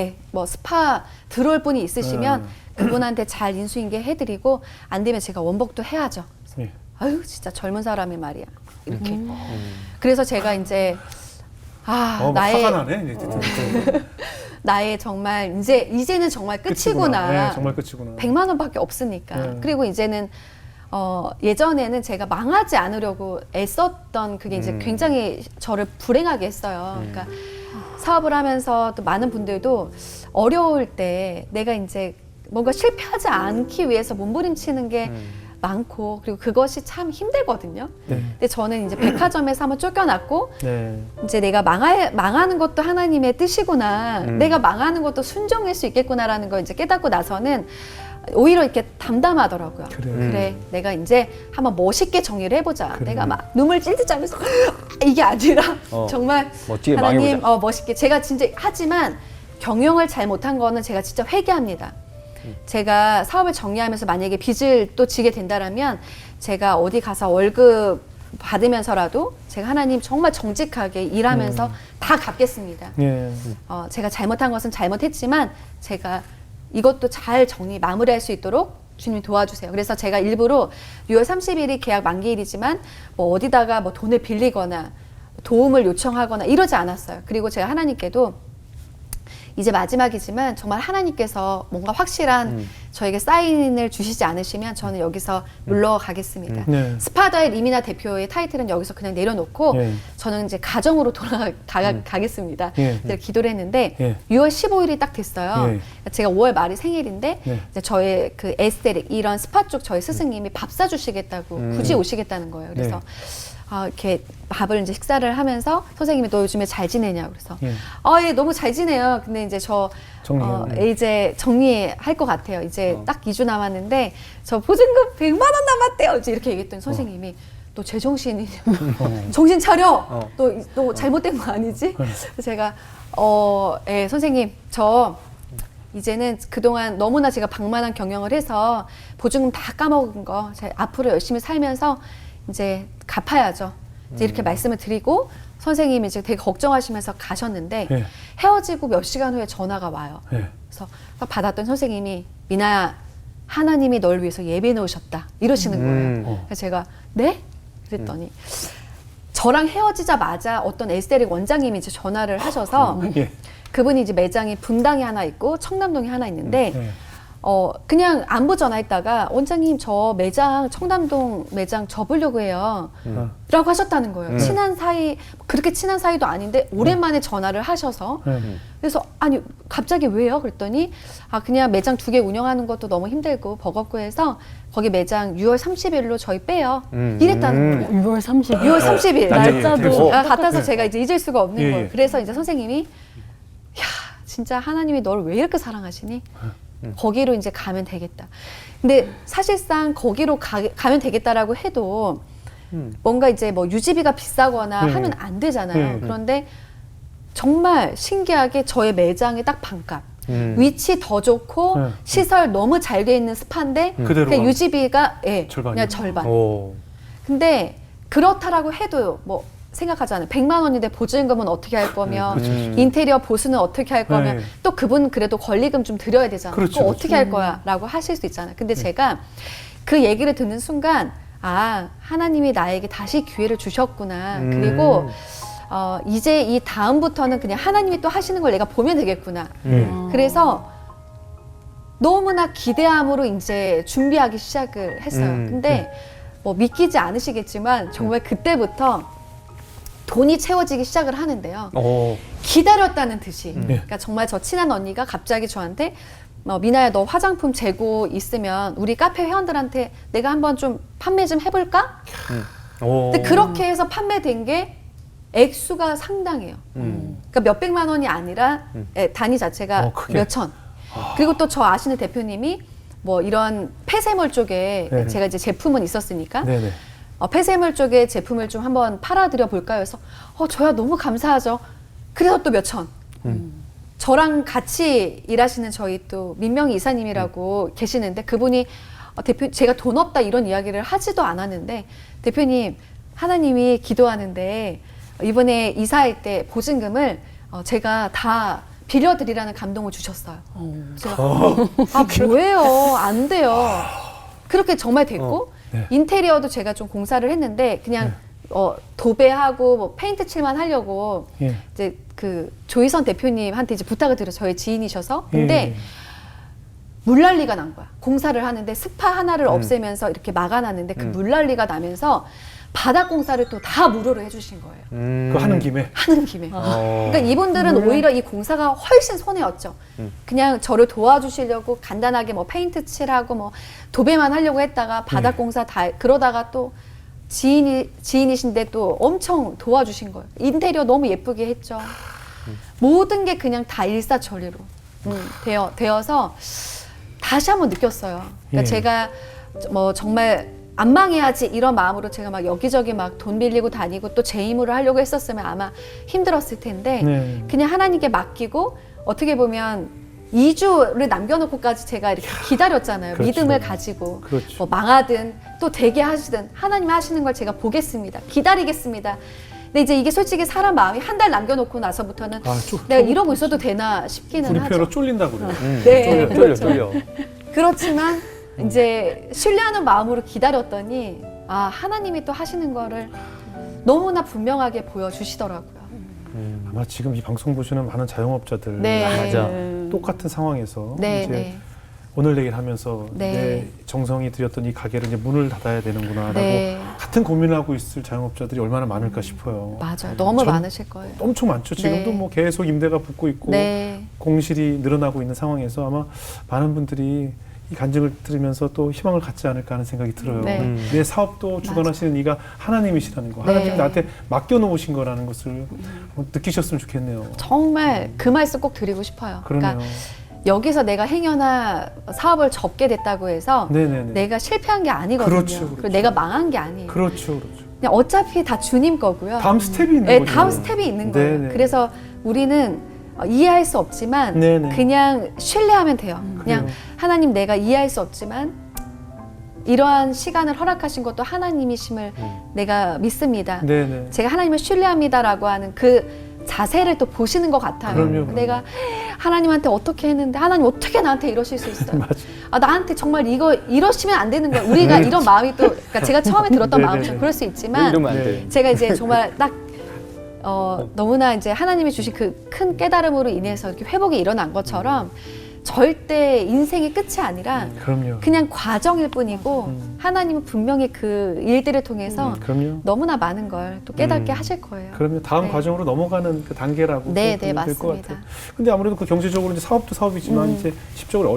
스파 들어올 분이 있으시면 그분한테 잘 인수인계 해드리고 안 되면 제가 원복도 해야죠. 예. 아유 진짜 젊은 사람이 말이야 이렇게. 그래서 제가 이제 나의 화가 나네. 이제 나의 정말 이제는 정말 끝이구나. 네, 정말 끝이구나. 100만 원밖에 없으니까. 네. 그리고 이제는 예전에는 제가 망하지 않으려고 애썼던 그게 이제 굉장히 저를 불행하게 했어요. 그러니까 사업을 하면서 또 많은 분들도 어려울 때 내가 이제 뭔가 실패하지 않기 위해서 몸부림치는 게 많고 그리고 그것이 참 힘들거든요. 네. 근데 저는 이제 백화점에서 한번 쫓겨났고 네. 이제 내가 망하는 것도 하나님의 뜻이구나. 내가 망하는 것도 순종일 수 있겠구나라는 걸 이제 깨닫고 나서는 오히려 이렇게 담담하더라고요. 그래, 내가 이제 한번 멋있게 정리를 해보자. 그래. 내가 막 눈물 찔찔 짜면서 이게 아니라 정말 멋지게 하나님 망해보자. 멋있게 제가 진짜 하지만 경영을 잘 못한 거는 제가 진짜 회개합니다. 제가 사업을 정리하면서 만약에 빚을 또 지게 된다라면 제가 어디 가서 월급 받으면서라도 제가 하나님 정말 정직하게 일하면서 다 갚겠습니다. 예. 제가 잘못한 것은 잘못했지만 제가 이것도 잘 마무리할 수 있도록 주님 도와주세요. 그래서 제가 일부러 6월 30일이 계약 만기일이지만 뭐 어디다가 뭐 돈을 빌리거나 도움을 요청하거나 이러지 않았어요. 그리고 제가 하나님께도 이제 마지막이지만 정말 하나님께서 뭔가 확실한 저에게 사인을 주시지 않으시면 저는 여기서 물러가겠습니다. 네. 스파더의 리미나 대표의 타이틀은 여기서 그냥 내려놓고 예. 저는 이제 가정으로 돌아가겠습니다. 예. 이제 기도를 했는데 예. 6월 15일이 딱 됐어요. 예. 제가 5월 말이 생일인데 네. 이제 저의 그 에스테릭 이런 스파 쪽 저희 스승님이 밥 사주시겠다고 굳이 오시겠다는 거예요. 그래서 이렇게 밥을 이제 식사를 하면서 선생님이 너 요즘에 잘 지내냐 그래서 예. 예, 너무 잘 지내요. 근데 이제 저 정리해요. 이제 정리할 것 같아요. 이제 딱 2주 남았는데 저 보증금 100만 원 남았대요. 이제 이렇게 얘기했더니 선생님이 너 제정신이냐? 정신 차려. 너 잘못된 거 아니지? 그래서 제가 예, 선생님 저 이제는 그동안 너무나 제가 방만한 경영을 해서 보증금 다 까먹은 거 제가 앞으로 열심히 살면서 이제 갚아야죠. 이제 이렇게 말씀을 드리고 선생님이 이제 되게 걱정하시면서 가셨는데 예. 헤어지고 몇 시간 후에 전화가 와요. 예. 그래서 딱 받았던 선생님이 미나야 하나님이 널 위해서 예배 놓으셨다 이러시는 거예요. 그래서 제가 네? 그랬더니 저랑 헤어지자마자 어떤 에스테릭 원장님이 이제 전화를 하셔서 예. 그분이 이제 매장이 분당에 하나 있고 청담동에 하나 있는데 예. 그냥 안부 전화했다가 원장님 저 매장 청담동 매장 접으려고 해요 라고 하셨다는 거예요. 친한 사이 그렇게 친한 사이도 아닌데 오랜만에 전화를 하셔서 그래서 아니 갑자기 왜요? 그랬더니 그냥 매장 2개 운영하는 것도 너무 힘들고 버겁고 해서 거기 매장 6월 30일로 저희 빼요 이랬다는 거예요. 6월 30일. 6월 30일 날짜도 같아서 제가 이제 잊을 수가 없는 예, 거예요. 예. 그래서 이제 선생님이 야 진짜 하나님이 너를 왜 이렇게 사랑하시니? 거기로 이제 가면 되겠다. 근데 사실상 거기로 가면 되겠다라고 해도 뭔가 이제 뭐 유지비가 비싸거나 하면 안 되잖아요. 그런데 정말 신기하게 저의 매장의 딱 반값. 위치 더 좋고 시설 너무 잘 돼 있는 스파인데 그대로 그냥 유지비가 절반이요. 그냥 절반. 오. 근데 그렇다라고 해도 뭐 생각하잖아요. 100만 원인데 보증금은 어떻게 할 거며 인테리어 보수는 어떻게 할 거며 네. 또 그분 그래도 권리금 좀 드려야 되잖아요. 그렇죠, 그거 어떻게 할 거야 라고 하실 수 있잖아요. 근데 제가 그 얘기를 듣는 순간 하나님이 나에게 다시 기회를 주셨구나. 그리고 이제 이 다음부터는 그냥 하나님이 또 하시는 걸 내가 보면 되겠구나. 그래서 너무나 기대함으로 이제 준비하기 시작을 했어요. 근데 뭐 믿기지 않으시겠지만 정말 그때부터 돈이 채워지기 시작을 하는데요. 기다렸다는 듯이. 그러니까 정말 저 친한 언니가 갑자기 저한테 미나야 너 화장품 재고 있으면 우리 카페 회원들한테 내가 한번 좀 판매 좀 해볼까? 근데 그렇게 해서 판매된 게 액수가 상당해요. 그러니까 몇백만 원이 아니라 단위 자체가 크게. 몇천. 그리고 또 저 아시는 대표님이 뭐 이런 폐쇄물 쪽에 네네. 제가 이제 제품은 있었으니까 네네. 폐쇄물 쪽에 제품을 좀 한번 팔아드려 볼까요? 해서 저야 너무 감사하죠. 그래서 또 몇천. 저랑 같이 일하시는 저희 또 민명희 이사님이라고 계시는데 그분이 제가 돈 없다 이런 이야기를 하지도 않았는데 대표님 하나님이 기도하는데 이번에 이사할 때 보증금을 제가 다 빌려드리라는 감동을 주셨어요. 제가 뭐예요? 안 돼요. 그렇게 정말 됐고 네. 인테리어도 제가 좀 공사를 했는데 그냥 도배하고 뭐 페인트 칠만 하려고 예. 이제 그 조희선 대표님한테 이제 부탁을 드려서 저희 지인이셔서 근데 물난리가 난 거야. 공사를 하는데 스파 하나를 없애면서 이렇게 막아놨는데 그 물난리가 나면서 바닥 공사를 또 다 무료로 해주신 거예요. 그거 하는 김에. 하는 김에. 그러니까 이분들은 오히려 이 공사가 훨씬 손해였죠. 그냥 저를 도와주시려고 간단하게 뭐 페인트 칠하고 뭐 도배만 하려고 했다가 바닥 공사 다 그러다가 또 지인이신데 또 엄청 도와주신 거예요. 인테리어 너무 예쁘게 했죠. 모든 게 그냥 다 일사천리로 되어서 다시 한번 느꼈어요. 그러니까 예. 제가 뭐 정말 안 망해야지 이런 마음으로 제가 막 여기저기 막 돈 빌리고 다니고 또 재임으로 하려고 했었으면 아마 힘들었을 텐데 네. 그냥 하나님께 맡기고 어떻게 보면 2주를 남겨놓고까지 제가 이렇게 기다렸잖아요. 그렇죠. 믿음을 가지고 그렇죠. 뭐 망하든 또 되게 하시든 하나님 하시는 걸 제가 보겠습니다. 기다리겠습니다. 근데 이제 이게 솔직히 사람 마음이 한 달 남겨놓고 나서부터는 내가 이러고 있어도 되나 싶기는 우리 하죠. 표현으로 쫄린다고 그래요. 네, 쫄려. 그렇지만 이제 신뢰하는 마음으로 기다렸더니 아 하나님이 또 하시는 거를 너무나 분명하게 보여주시더라고요. 아마 지금 이 방송 보시는 많은 자영업자들 네. 맞아. 똑같은 상황에서 네, 이제 네. 오늘 내기를 하면서 네. 내 정성이 들였던 이 가게를 이제 문을 닫아야 되는구나라고 네. 같은 고민을 하고 있을 자영업자들이 얼마나 많을까 싶어요. 맞아요. 너무 전- 많으실 거예요. 엄청 많죠. 지금도 네. 뭐 계속 임대가 붙고 있고 네. 공실이 늘어나고 있는 상황에서 아마 많은 분들이 이 간증을 들으면서 또 희망을 갖지 않을까 하는 생각이 들어요. 네. 내 사업도 주관하시는 이가 하나님이시라는 거. 네. 하나님 나한테 맡겨놓으신 거라는 것을 한번 느끼셨으면 좋겠네요. 정말 그 말씀 꼭 드리고 싶어요. 그러네요. 그러니까 여기서 내가 행여나 사업을 접게 됐다고 해서 네네네. 내가 실패한 게 아니거든요. 그렇죠, 그렇죠. 그리고 내가 망한 게 아니에요. 그렇죠, 그렇죠. 그냥 어차피 다 주님 거고요. 다음 스텝이 있는 네, 거죠. 다음 스텝이 있는 거예요. 네네. 그래서 우리는 이해할 수 없지만 네네. 그냥 신뢰하면 돼요. 그냥 그래요. 하나님 내가 이해할 수 없지만 이러한 시간을 허락하신 것도 하나님이심을 내가 믿습니다. 네네. 제가 하나님을 신뢰합니다라고 하는 그 자세를 또 보시는 것 같아요. 그럼요. 내가 하나님한테 어떻게 했는데 하나님 어떻게 나한테 이러실 수 있어요? 맞아. 아 나한테 정말 이러시면 안 되는 거야. 우리가 이런 마음이 또 그러니까 제가 처음에 들었던 네네네. 마음처럼 그럴 수 있지만 이러면 안 네. 돼. 제가 이제 정말 딱 너무나 이제 하나님이 주신 그 큰 깨달음으로 인해서 이렇게 회복이 일어난 것처럼 절대 인생의 끝이 아니라 그럼요. 그냥 과정일 뿐이고 하나님은 분명히 그 일들을 통해서 그럼요. 너무나 많은 걸 또 깨닫게 음. 하실 거예요. 그러면 다음 네. 과정으로 넘어가는 그 단계라고 네, 생각이 네, 될것 맞습니다. 같아요. 근데 아무래도 그 경제적으로 이제 사업도 사업이지만 이제 십적으로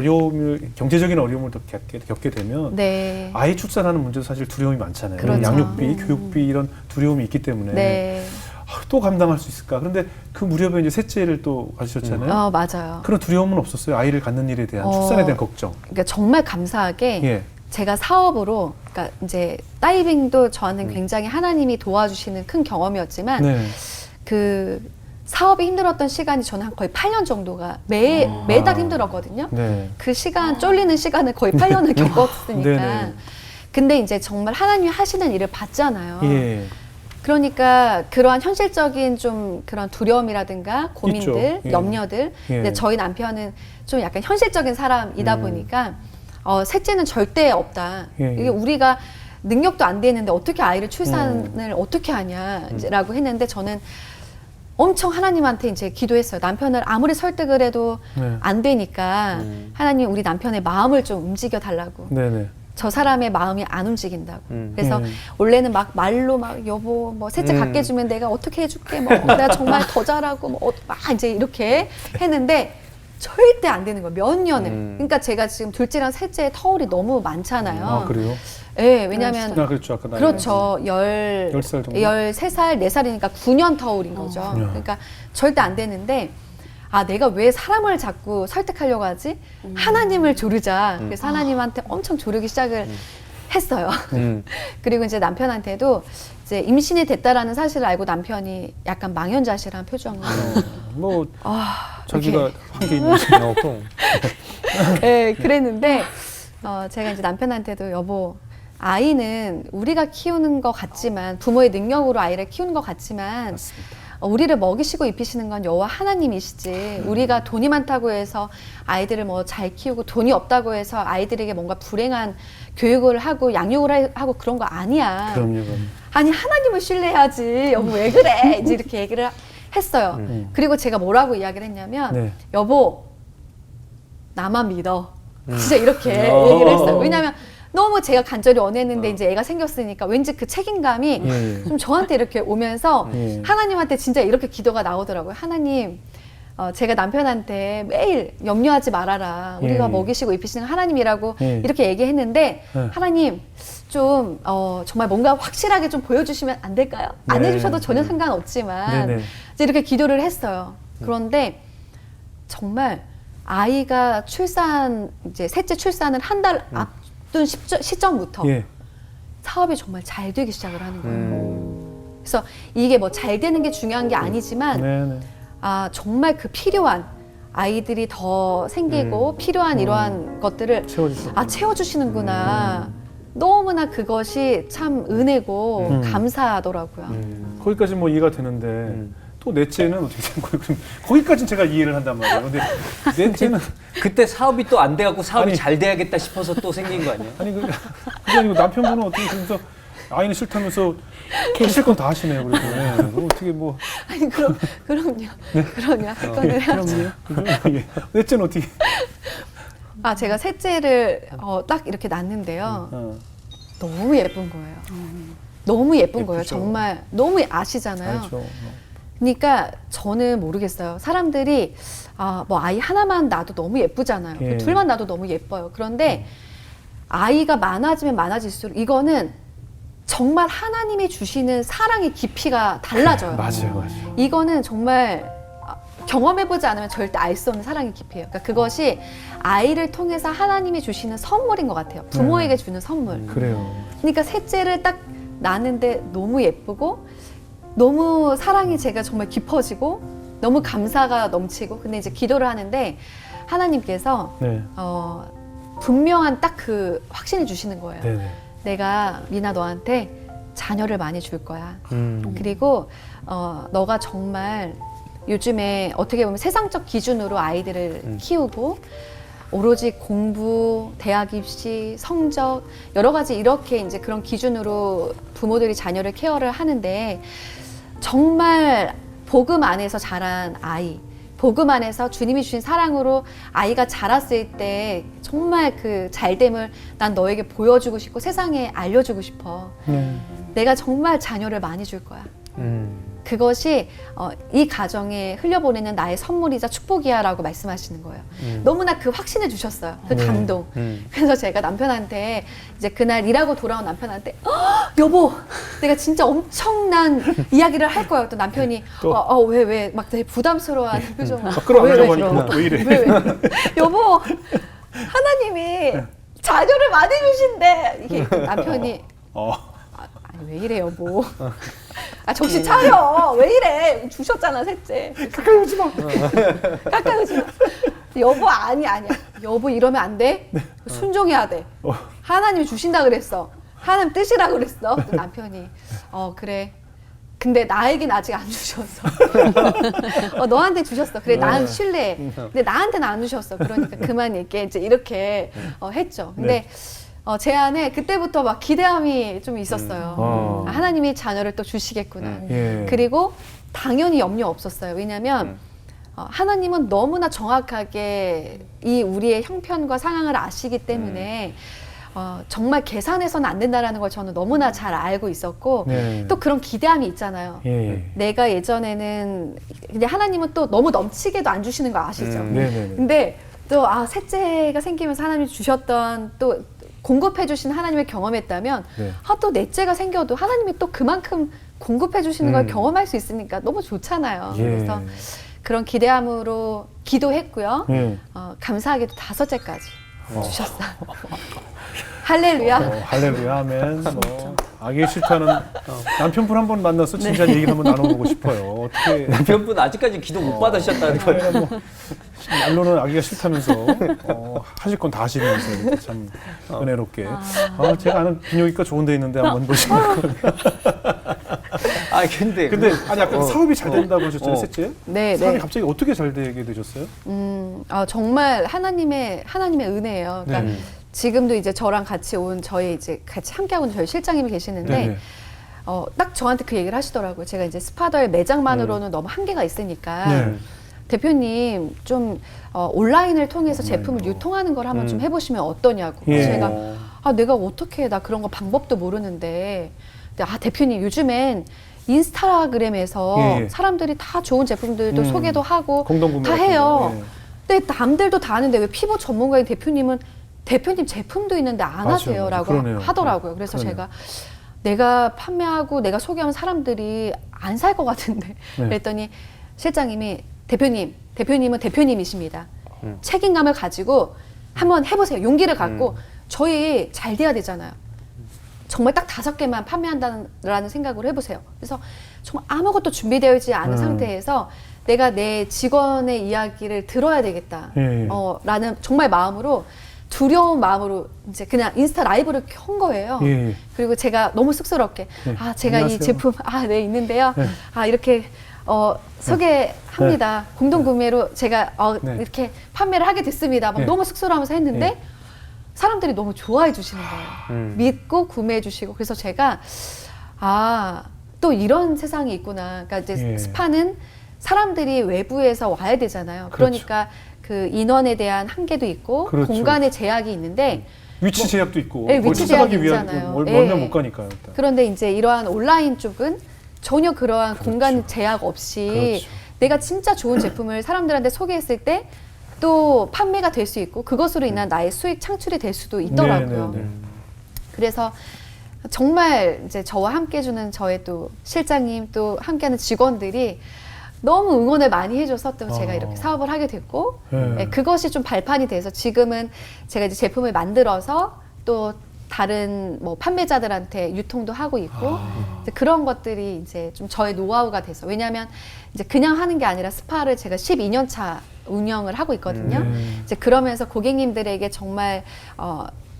경제적인 어려움을 더 겪게 되면 네. 아이 출산하는 문제도 사실 두려움이 많잖아요. 그렇죠. 양육비, 교육비 이런 두려움이 있기 때문에 네. 또 감당할 수 있을까? 그런데 그 무렵에 이제 셋째를 또 가지셨잖아요. 맞아요. 그런 두려움은 없었어요. 아이를 갖는 일에 대한 출산에 대한 걱정. 그러니까 정말 감사하게 예. 제가 사업으로 그러니까 이제 다이빙도 저한테는 굉장히 하나님이 도와주시는 큰 경험이었지만 네. 그 사업이 힘들었던 시간이 저는 한 거의 8년 정도가 매달 힘들었거든요. 네. 그 시간 쫄리는 시간을 거의 8년을 겪었으니까. 네네. 근데 이제 정말 하나님이 하시는 일을 봤잖아요. 예. 그러니까 그러한 현실적인 좀 그런 두려움이라든가 고민들, 있죠. 예. 염려들. 예. 근데 저희 남편은 좀 약간 현실적인 사람이다 보니까 셋째는 절대 없다. 예. 이게 우리가 능력도 안 되는데 어떻게 아이를 출산을 어떻게 하냐라고 했는데 저는 엄청 하나님한테 이제 기도했어요. 남편을 아무리 설득을 해도 네. 안 되니까 하나님 우리 남편의 마음을 좀 움직여 달라고. 네네. 저 사람의 마음이 안 움직인다고. 그래서 네. 원래는 막 말로 막 여보 뭐 셋째 갖게 해주면 내가 어떻게 해줄게 뭐 내가 정말 더 잘하고 뭐 막 이제 이렇게 했는데 절대 안 되는 거예요. 몇 년을. 그러니까 제가 지금 둘째랑 셋째의 터울이 너무 많잖아요. 아 그래요? 네, 왜냐하면 그렇죠. 아까 나이가. 그렇죠. 10살 정도? 13살, 4살이니까 9년 터울인 거죠. 그러니까 절대 안 되는데 아 내가 왜 사람을 자꾸 설득하려고 하지? 하나님을 조르자. 그래서 하나님한테 엄청 조르기 시작을 했어요. 그리고 이제 남편한테도 이제 임신이 됐다라는 사실을 알고 남편이 약간 망연자실한 표정으로 뭐 아, 자기가 한 게 있는지. 그럼. 네, 그랬는데 제가 이제 남편한테도 여보 아이는 우리가 키우는 것 같지만 부모의 능력으로 아이를 키우는 것 같지만 우리를 먹이시고 입히시는 건 여호와 하나님이시지 우리가 돈이 많다고 해서 아이들을 뭐 잘 키우고 돈이 없다고 해서 아이들에게 뭔가 불행한 교육을 하고 양육을 하고 그런 거 아니야. 그럼요. 아니 하나님을 신뢰해야지 여보 왜 그래 이제 이렇게 얘기를 했어요. 그리고 제가 뭐라고 이야기를 했냐면 네. 여보 나만 믿어 진짜 이렇게 얘기를 했어요. 왜냐하면 너무 제가 간절히 원했는데 이제 애가 생겼으니까 왠지 그 책임감이 예. 좀 저한테 이렇게 오면서 예. 하나님한테 진짜 이렇게 기도가 나오더라고요. 하나님 제가 남편한테 매일 염려하지 말아라. 우리가 예. 먹이시고 입히시는 하나님이라고 예. 이렇게 얘기했는데 예. 하나님 좀 정말 뭔가 확실하게 좀 보여주시면 안 될까요? 안 네. 해주셔도 전혀 상관없지만 네네. 이제 이렇게 기도를 했어요. 그런데 정말 아이가 이제 셋째 출산을 한 달 앞둔 시점부터 예. 사업이 정말 잘 되기 시작을 하는 거예요. 그래서 이게 뭐 잘 되는 게 중요한 게 아니지만 네네. 정말 그 필요한 아이들이 더 생기고 필요한 이러한 것들을 채워주시는구나. 너무나 그것이 참 은혜고 감사하더라고요. 거기까지 뭐 이해가 되는데 또 넷째는 어떻게 된 거예요? 그럼 거기까지는 제가 이해를 한단 말이에요. 근데 넷째는 그때 사업이 또 안 돼갖고 사업이 아니. 잘 돼야겠다 싶어서 또 생긴 거 아니에요? 아니 그게 아니고 남편분은 어떻게 그래서 아이는 싫다면서 하실 건 다 하시네요. 그래서 그럼 어떻게 뭐 아니 그럼요. 그럼요. 그거는 해야죠. 예. 넷째는 어떻게? 아 제가 셋째를 딱 이렇게 낳는데요. 너무 예쁜 거예요. 너무 예쁜 거예요. 예쁘죠. 정말 너무 아시잖아요. 알죠. 그러니까 저는 모르겠어요. 사람들이 뭐 아이 하나만 낳아도 너무 예쁘잖아요. 예. 둘만 낳아도 너무 예뻐요. 그런데 아이가 많아지면 많아질수록 이거는 정말 하나님이 주시는 사랑의 깊이가 달라져요. 맞아요. 이거는 정말 경험해보지 않으면 절대 알 수 없는 사랑의 깊이에요. 그러니까 그것이 아이를 통해서 하나님이 주시는 선물인 것 같아요. 부모에게 주는 선물. 그래요. 그러니까 셋째를 딱 낳는데 너무 예쁘고 너무 사랑이 제가 정말 깊어지고 너무 감사가 넘치고 근데 이제 기도를 하는데 하나님께서 네. 분명한 딱 그 확신을 주시는 거예요. 네네. 내가 미나 너한테 자녀를 많이 줄 거야. 그리고 너가 정말 요즘에 어떻게 보면 세상적 기준으로 아이들을 키우고 오로지 공부, 대학 입시, 성적 여러 가지 이렇게 이제 그런 기준으로 부모들이 자녀를 케어를 하는데 정말 복음 안에서 자란 아이, 복음 안에서 주님이 주신 사랑으로 아이가 자랐을 때 정말 그 잘됨을 난 너에게 보여주고 싶고 세상에 알려주고 싶어. 내가 정말 자녀를 많이 줄 거야. 그것이 이 가정에 흘려보내는 나의 선물이자 축복이야라고 말씀하시는 거예요. 너무나 그 확신을 주셨어요. 그 감동. 그래서 제가 남편한테 이제 그날 일하고 돌아온 남편한테 여보, 내가 진짜 엄청난 이야기를 할 거야. 또 남편이 왜 막 되게 부담스러워하는 표정을. 끌어안으려고 하니까 왜 이래? 왜? 여보, 하나님이 자녀를 많이 주신대. 이게 남편이 아니 왜 이래 여보. 정신 차려. 왜 이래. 주셨잖아 셋째. 가까이 오지 마. 가까이 오지 마. 여보 아니야. 여보 이러면 안 돼. 순종해야 돼. 하나님이 주신다 그랬어. 하나님 뜻이라 그랬어. 또 남편이 그래. 근데 나에겐 아직 안 주셨어. 너한테 주셨어. 그래 나는 신뢰해. 근데 나한테는 안 주셨어. 그러니까 그만 얘기해. 이제 이렇게 했죠. 근데 제 안에 그때부터 막 기대함이 좀 있었어요. 하나님이 자녀를 또 주시겠구나. 그리고 당연히 염려 없었어요. 왜냐하면 하나님은 너무나 정확하게 이 우리의 형편과 상황을 아시기 때문에 정말 계산해서는 안 된다라는 걸 저는 너무나 잘 알고 있었고 또 그런 기대함이 있잖아요. 내가 예전에는 근데 하나님은 또 너무 넘치게도 안 주시는 거 아시죠? 근데 또 셋째가 생기면서 하나님이 주셨던 또 공급해 주신 하나님을 경험했다면 또 넷째가 생겨도 하나님이 또 그만큼 공급해 주시는 걸 경험할 수 있으니까 너무 좋잖아요. 그래서 그런 기대함으로 기도했고요. 감사하게도 5째까지 주셨어요. 할렐루야. 할렐루야 아멘. 아기 싫다는 남편분 한번 만나서 진지한 얘기를 한번 나눠보고 싶어요. 어떻게 남편분 아직까지 기도 못 받으셨다는 거예요. 말로는 아기가 싫다면서 하실 건 다 하시면서 참 은혜롭게. 제가 아는 비뇨기과 좋은 데 있는데 한번 보시면. 근데 아니 아까 사업이 잘 된다고 하셨잖아요, 셋째. 네. 사업이 갑자기 어떻게 잘 되게 되셨어요? 정말 하나님의 은혜예요. 그러니까 지금도 이제 저랑 같이 온 저희 이제 같이 함께하고 있는 저희 실장님이 계시는데 딱 저한테 그 얘기를 하시더라고요. 제가 이제 스파더의 매장만으로는 너무 한계가 있으니까 대표님 좀 온라인을 통해서 제품을 유통하는 걸 한번 좀 해보시면 어떠냐고. 제가 내가 어떻게 나 그런 거 방법도 모르는데 대표님 요즘엔 인스타그램에서 사람들이 다 좋은 제품들도 소개도 하고 다 해요. 근데 남들도 다 하는데 왜 피부 전문가인 대표님 제품도 있는데 안 하세요라고 하더라고요. 그래서 제가 내가 판매하고 내가 소개하면 사람들이 안 살 것 같은데 그랬더니 실장님이 대표님은 대표님이십니다. 책임감을 가지고 한번 해보세요. 용기를 갖고 저희 잘 돼야 되잖아요. 정말 딱 5개만 판매한다는 생각으로 해보세요. 그래서 정말 아무것도 준비되어 있지 않은 상태에서 내가 내 직원의 이야기를 들어야 되겠다. 예. 라는 정말 마음으로 두려운 마음으로 이제 그냥 인스타 라이브를 켠 거예요. 예. 그리고 제가 너무 쑥스럽게 네. 제가 안녕하세요. 이 제품 네 있는데요. 네. 이렇게 소개합니다. 공동 구매로 제가 네. 이렇게 판매를 하게 됐습니다. 막 네. 너무 쑥스러워하면서 했는데 네. 사람들이 너무 좋아해 주시는 거예요. 믿고 구매해 주시고 그래서 제가 또 이런 세상이 있구나. 그러니까 이제 예. 스파는 사람들이 외부에서 와야 되잖아요. 그렇죠. 그러니까 그 인원에 대한 한계도 있고 그렇죠. 공간의 제약이 있는데 위치 제약도 있고 네, 거기 위치 찾아가기 제약이 위한 있잖아요. 멀면 예. 못 가니까요. 일단. 그런데 이제 이러한 온라인 쪽은 전혀 그러한 그렇죠. 공간 제약 없이 그렇죠. 내가 진짜 좋은 제품을 사람들한테 소개했을 때 또 판매가 될 수 있고 그것으로 인한 나의 수익 창출이 될 수도 있더라고요. 네, 네, 네. 그래서 정말 이제 저와 함께 해주는 저의 또 실장님 또 함께하는 직원들이 너무 응원을 많이 해줘서 또 제가 이렇게 사업을 하게 됐고 네. 그것이 좀 발판이 돼서 지금은 제가 이제 제품을 만들어서 또 다른 뭐 판매자들한테 유통도 하고 있고 이제 그런 것들이 이제 좀 저의 노하우가 돼서 왜냐하면 이제 그냥 하는 게 아니라 스파를 제가 12년 차 운영을 하고 있거든요. 이제 그러면서 고객님들에게 정말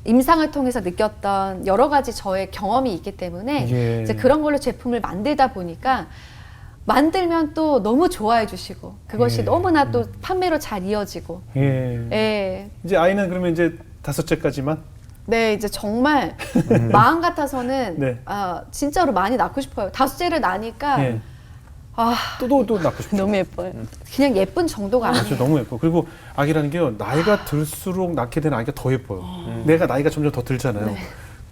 임상을 통해서 느꼈던 여러 가지 저의 경험이 있기 때문에 예. 이제 그런 걸로 제품을 만들다 보니까 만들면 또 너무 좋아해 주시고 그것이 예. 너무나 또 판매로 잘 이어지고 예. 예. 이제 아이는 그러면 이제 5째까지만 네, 이제 정말 마음 같아서는 네. 진짜로 많이 낳고 싶어요. 5째를 낳으니까 예. 또 낳고 싶죠. 너무 예뻐요. 그냥 예쁜 정도가 아니에요. 그렇죠. 너무 예뻐. 그리고 아기라는 게요. 나이가 들수록 낳게 되는 아기가 더 예뻐요. 내가 나이가 점점 더 들잖아요. 네.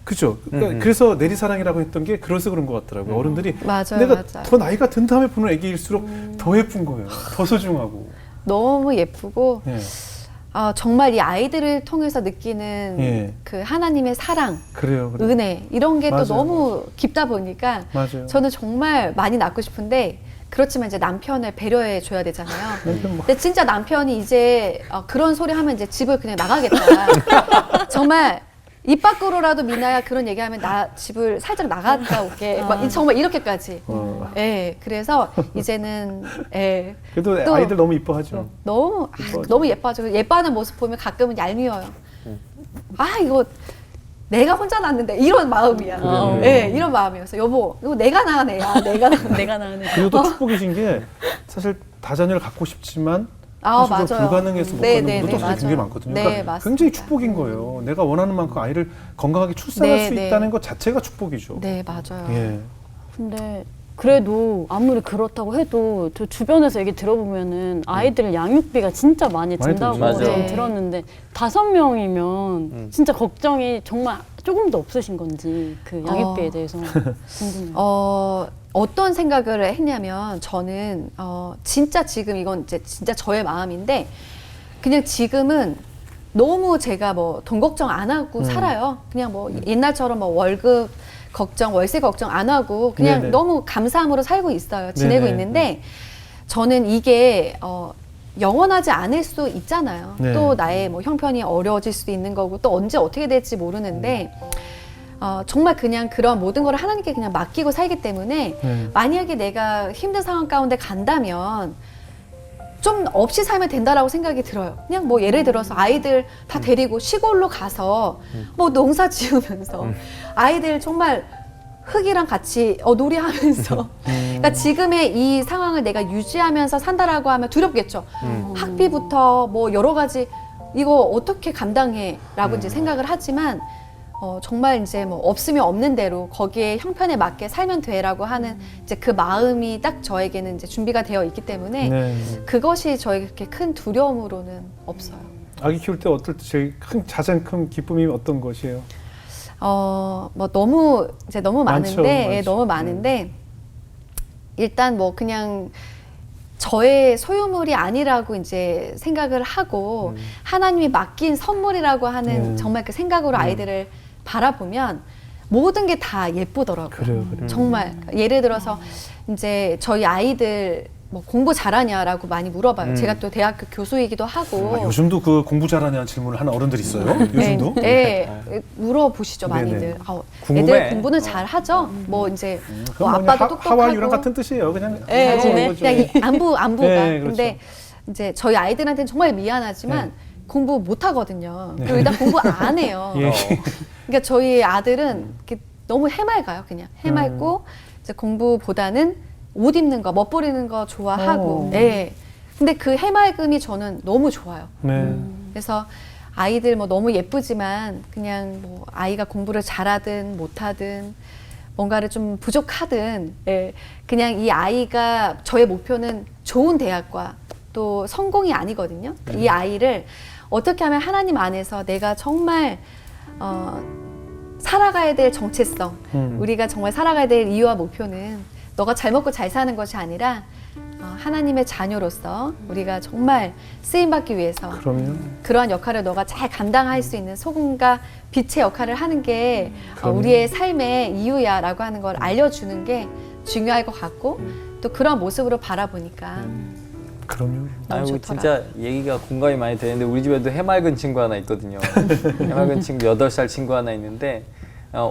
그죠? 그러니까 그래서 내리사랑이라고 했던 게 그래서 그런 것 같더라고요. 어른들이 맞아요, 내가 맞아요. 더 나이가 든 다음에 보는 아기일수록 더 예쁜 거예요. 더 소중하고. 너무 예쁘고 예. 정말 이 아이들을 통해서 느끼는 예. 그 하나님의 사랑, 그래요. 은혜 이런 게 또 맞아요. 너무 깊다 보니까 맞아요. 저는 정말 많이 낳고 싶은데 그렇지만 이제 남편을 배려해 줘야 되잖아요. 남편 뭐. 근데 진짜 남편이 이제 그런 소리 하면 이제 집을 그냥 나가겠다. 정말 입 밖으로라도 미나야 그런 얘기하면 나 집을 살짝 나갔다 올게. 막 정말 이렇게까지. 예. 그래서 이제는 예. 그래도 또- 아이들 너무 이뻐하죠. 너무 너무 예뻐져. 예뻐하는 모습 보면 가끔은 얄미워요. 이거 내가 혼자 낳는데 이런 마음이야. 그래요. 예, 이런 마음이어서 여보, 이거 내가 낳은 애야. 내가 낳은 애. 내가 낳은 애. 그리고 또 축복이신 게 사실 다자녀를 갖고 싶지만 사실 맞아요. 불가능해서 못 네, 가는 네, 분들도 네, 사실 굉장히 맞아요. 많거든요. 네, 그러니까 맞습니다. 굉장히 축복인 거예요. 내가 원하는 만큼 아이를 건강하게 출산할 네, 수 네. 있다는 것 자체가 축복이죠. 네, 맞아요. 예. 근데 그래도 아무리 그렇다고 해도 저 주변에서 얘기 들어보면은 아이들 양육비가 진짜 많이 많이 든다고 들죠. 맞아요. 좀 네. 들었는데 5명이면 진짜 걱정이 정말 조금도 없으신 건지 그 양육비에 대해서 궁금해요. 어떤 생각을 했냐면 저는 진짜 지금 이건 이제 진짜 저의 마음인데 그냥 지금은 너무 제가 뭐 돈 걱정 안 하고 살아요. 그냥 뭐 옛날처럼 뭐 월급 걱정, 월세 걱정 안 하고 그냥 네네. 너무 감사함으로 살고 있어요. 지내고 네네. 있는데 저는 이게 영원하지 않을 수 있잖아요. 네. 또 나의 뭐 형편이 어려워질 수도 있는 거고 또 언제 어떻게 될지 모르는데 정말 그냥 그런 모든 걸 하나님께 그냥 맡기고 살기 때문에 네. 만약에 내가 힘든 상황 가운데 간다면 좀 없이 살면 된다라고 생각이 들어요. 그냥 뭐 예를 들어서 아이들 다 데리고 시골로 가서 뭐 농사 지으면서 아이들 정말 흙이랑 같이 놀이하면서 그러니까 지금의 이 상황을 내가 유지하면서 산다라고 하면 두렵겠죠. 학비부터 뭐 여러 가지 이거 어떻게 감당해 라고 이제 생각을 하지만 정말 이제 뭐 없으면 없는 대로 거기에 형편에 맞게 살면 돼라고 하는 이제 그 마음이 딱 저에게는 이제 준비가 되어 있기 때문에 네. 그것이 저에게 그렇게 큰 두려움으로는 없어요. 아기 키울 때 어떨 때 제일 가장 큰 기쁨이 어떤 것이에요? 뭐 너무 이제 너무 많죠, 많은데, 예, 많죠. 너무 많은데 일단 뭐 그냥 저의 소유물이 아니라고 이제 생각을 하고 하나님이 맡긴 선물이라고 하는 정말 그 생각으로 아이들을 바라보면 모든 게 다 예쁘더라고요. 그래요. 정말 예를 들어서 이제 저희 아이들 뭐 공부 잘하냐라고 많이 물어봐요. 제가 또 대학교 교수이기도 하고. 아, 요즘도 그 공부 잘하냐는 질문을 하는 어른들 있어요. 요즘도? 네, 물어보시죠 많이들. 네네. 궁금해. 애들 공부는 잘 하죠. 뭐 이제 뭐 그건 뭐 아빠도 똑똑하고. 하와이유랑 같은 뜻이에요. 그냥 네, 하고 네. 거죠. 그냥 이 안부가. 네, 그렇죠. 근데 이제 저희 아이들한테는 정말 미안하지만 네. 공부 못 하거든요. 그리고 일단 공부 안 해요. 예. 그러니까 저희 아들은 이렇게 너무 해맑아요. 그냥 해맑고 이제 공부보다는 옷 입는 거, 멋부리는 거 좋아하고. 네. 근데 그 해맑음이 저는 너무 좋아요. 네. 그래서 아이들 뭐 너무 예쁘지만 그냥 뭐 아이가 공부를 잘하든 못하든 뭔가를 좀 부족하든 예, 그냥 이 아이가 저의 목표는 좋은 대학과 또 성공이 아니거든요. 이 아이를 어떻게 하면 하나님 안에서 내가 정말 살아가야 될 정체성, 우리가 정말 살아가야 될 이유와 목표는 너가 잘 먹고 잘 사는 것이 아니라 하나님의 자녀로서 우리가 정말 쓰임받기 위해서 그럼요. 그러한 역할을 너가 잘 감당할 수 있는 소금과 빛의 역할을 하는 게 그럼요. 우리의 삶의 이유야라고 하는 걸 알려주는 게 중요할 것 같고 또 그런 모습으로 바라보니까 그럼요. 너무 아이고 좋더라. 진짜 얘기가 공감이 많이 되는데 우리 집에도 해맑은 친구 하나 있거든요. 해맑은 친구 8살 친구 하나 있는데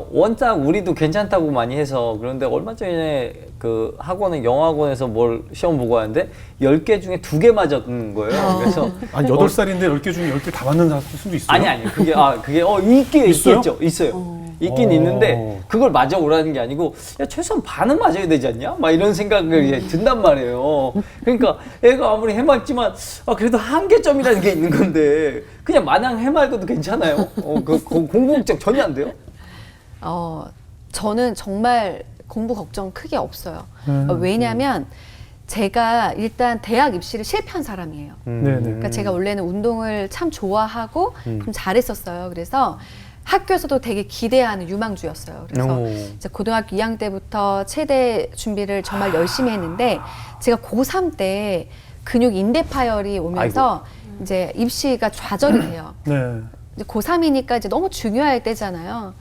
원작 우리도 괜찮다고 많이 해서 그런데 얼마 전에 그 학원에 영어학원에서 뭘 시험 보고 하는데 10개 중에 2개 맞았는 거예요. 그래서 아니 8살인데 10개 중에 10개 다 맞는 수도 있어요. 아니 그게 있어요? 있겠죠. 있어요. 있긴 있는데 그걸 맞아 오라는 게 아니고 야 최소한 반은 맞아야 되지 않냐? 막 이런 생각을 이제 든단 말이에요. 그러니까 애가 아무리 해맑지만 그래도 한계점이라는 게 있는 건데 그냥 마냥 해맑아도 괜찮아요? 그 공부 걱정 전혀 안 돼요? 저는 정말 공부 걱정 크게 없어요. 왜냐하면 제가 일단 대학 입시를 실패한 사람이에요. 네네. 그러니까 제가 원래는 운동을 참 좋아하고 좀 잘했었어요. 그래서 학교에서도 되게 기대하는 유망주였어요. 그래서 이제 고등학교 2학년 때부터 체대 준비를 정말 열심히 했는데 제가 고3 때 근육 인대 파열이 오면서 이제 입시가 좌절이 돼요. 네. 이제 고3이니까 이제 너무 중요할 때잖아요.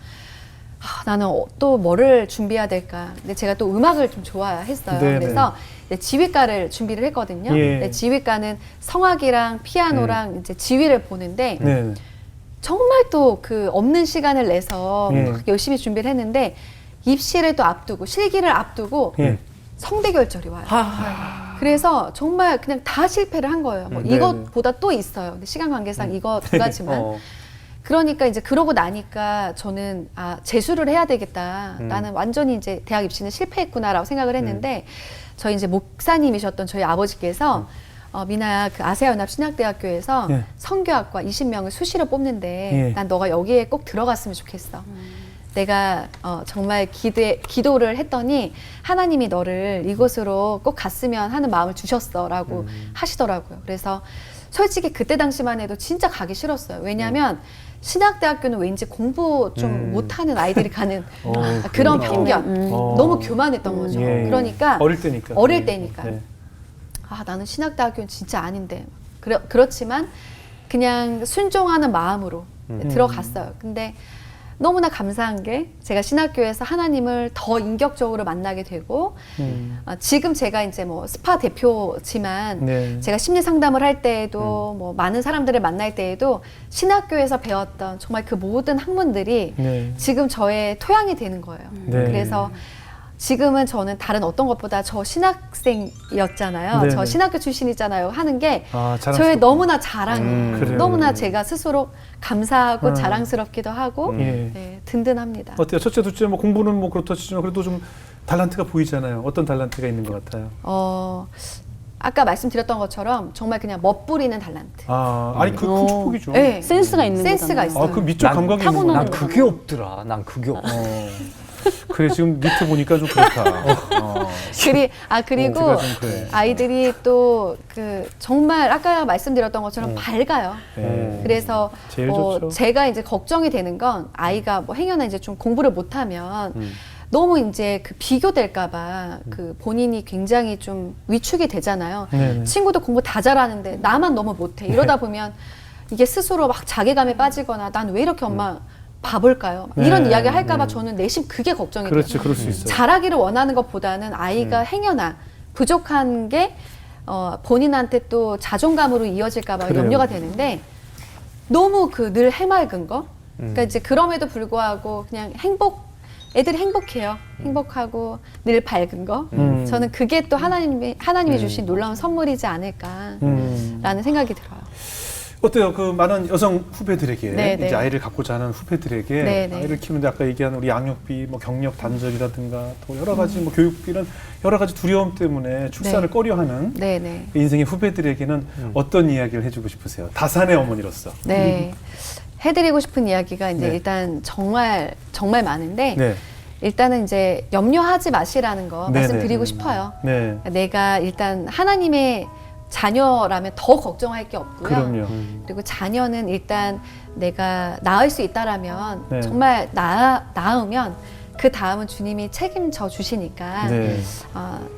나는 또 뭐를 준비해야 될까? 근데 제가 또 음악을 좀 좋아했어요. 네네. 그래서 이제 지휘과를 준비를 했거든요. 예. 네, 지휘과는 성악이랑 피아노랑 이제 지휘를 보는데 네. 정말 또 그 없는 시간을 내서 예. 막 열심히 준비를 했는데 입시를 또 앞두고 실기를 앞두고 예. 성대 결절이 와요. 그래서 정말 그냥 다 실패를 한 거예요. 뭐 이것보다 또 있어요. 근데 시간 관계상 이거 두 가지만. 그러니까 이제 그러고 나니까 저는 재수를 해야 되겠다. 나는 완전히 이제 대학 입시는 실패했구나라고 생각을 했는데 저희 이제 목사님이셨던 저희 아버지께서 미나야 그 아세아연합 신학대학교에서 예. 선교학과 20명을 수시로 뽑는데 예. 난 너가 여기에 꼭 들어갔으면 좋겠어. 내가 정말 기도를 했더니 하나님이 너를 이곳으로 꼭 갔으면 하는 마음을 주셨어라고 하시더라고요. 그래서 솔직히 그때 당시만 해도 진짜 가기 싫었어요. 왜냐하면 신학대학교는 왠지 공부 좀 못하는 아이들이 가는 그런 편견, 너무 교만했던 거죠. 예. 그러니까 어릴 때니까. 어릴 때니까. 네. 나는 신학대학교는 진짜 아닌데. 그렇지만 그냥 순종하는 마음으로 들어갔어요. 근데 너무나 감사한 게 제가 신학교에서 하나님을 더 인격적으로 만나게 되고 지금 제가 이제 뭐 스파 대표지만 네. 제가 심리 상담을 할 때에도 뭐 많은 사람들을 만날 때에도 신학교에서 배웠던 정말 그 모든 학문들이 네. 지금 저의 토양이 되는 거예요. 네. 그래서 지금은 저는 다른 어떤 것보다 저 신학생이었잖아요. 네네. 저 신학교 출신이잖아요. 하는 게 자랑스럽고. 저의 너무나 자랑이에요. 그래요. 너무나 제가 스스로 감사하고 자랑스럽기도 하고 예. 네, 든든합니다. 어때요? 첫째, 둘째 뭐 공부는 뭐 그렇다 치지만 그래도 좀 달란트가 보이잖아요. 어떤 달란트가 있는 것 같아요? 아까 말씀드렸던 것처럼 정말 그냥 멋부리는 달란트. 아니 그 큰 축복이죠. 네. 센스가 있는 센스가 거잖아요. 있어요. 그 미적 감각이 있는 타고나는 거구나. 난 그게 없더라. 난 그게 없어. 그래 지금 밑에 보니까 좀 그렇다. 그리고 제가 좀 그래. 아이들이 또 그 정말 아까 말씀드렸던 것처럼 밝아요. 네. 그래서 제일 좋죠. 제가 이제 걱정이 되는 건 아이가 뭐 행여나 이제 좀 공부를 못하면 너무 이제 그 비교될까봐 그 본인이 굉장히 좀 위축이 되잖아요. 네네. 친구도 공부 다 잘하는데 나만 너무 못해. 이러다 보면 이게 스스로 막 자괴감에 빠지거나 난 왜 이렇게 엄마 바볼까요? 이런 네. 이야기 할까봐 저는 내심 그게 걱정이 그렇지, 돼요. 그럴 수 있어요. 잘하기를 원하는 것보다는 아이가 행여나 부족한 게 본인한테 또 자존감으로 이어질까 봐 그래요. 염려가 되는데 너무 그 늘 해맑은 거. 그러니까 이제 그럼에도 불구하고 그냥 애들이 행복해요. 행복하고 늘 밝은 거. 저는 그게 또 하나님이 주신 놀라운 선물이지 않을까라는 생각이 들어요. 어때요? 그 많은 여성 후배들에게 네네. 이제 아이를 갖고자 하는 후배들에게 네네. 아이를 키우는데 아까 얘기한 우리 양육비, 뭐 경력 단절이라든가 또 여러 가지 뭐 교육비 이런 여러 가지 두려움 때문에 출산을 네. 꺼려하는 네네. 인생의 후배들에게는 어떤 이야기를 해주고 싶으세요? 다산의 어머니로서. 네. 해드리고 싶은 이야기가 이제 네. 일단 정말 많은데 네. 일단은 이제 염려하지 마시라는 거 네네. 말씀드리고 싶어요. 네. 내가 일단 하나님의 자녀라면 더 걱정할 게 없고요. 그럼요. 그리고 자녀는 일단 내가 낳을 수 있다라면 네. 정말 낳으면 그 다음은 주님이 책임져 주시니까 네.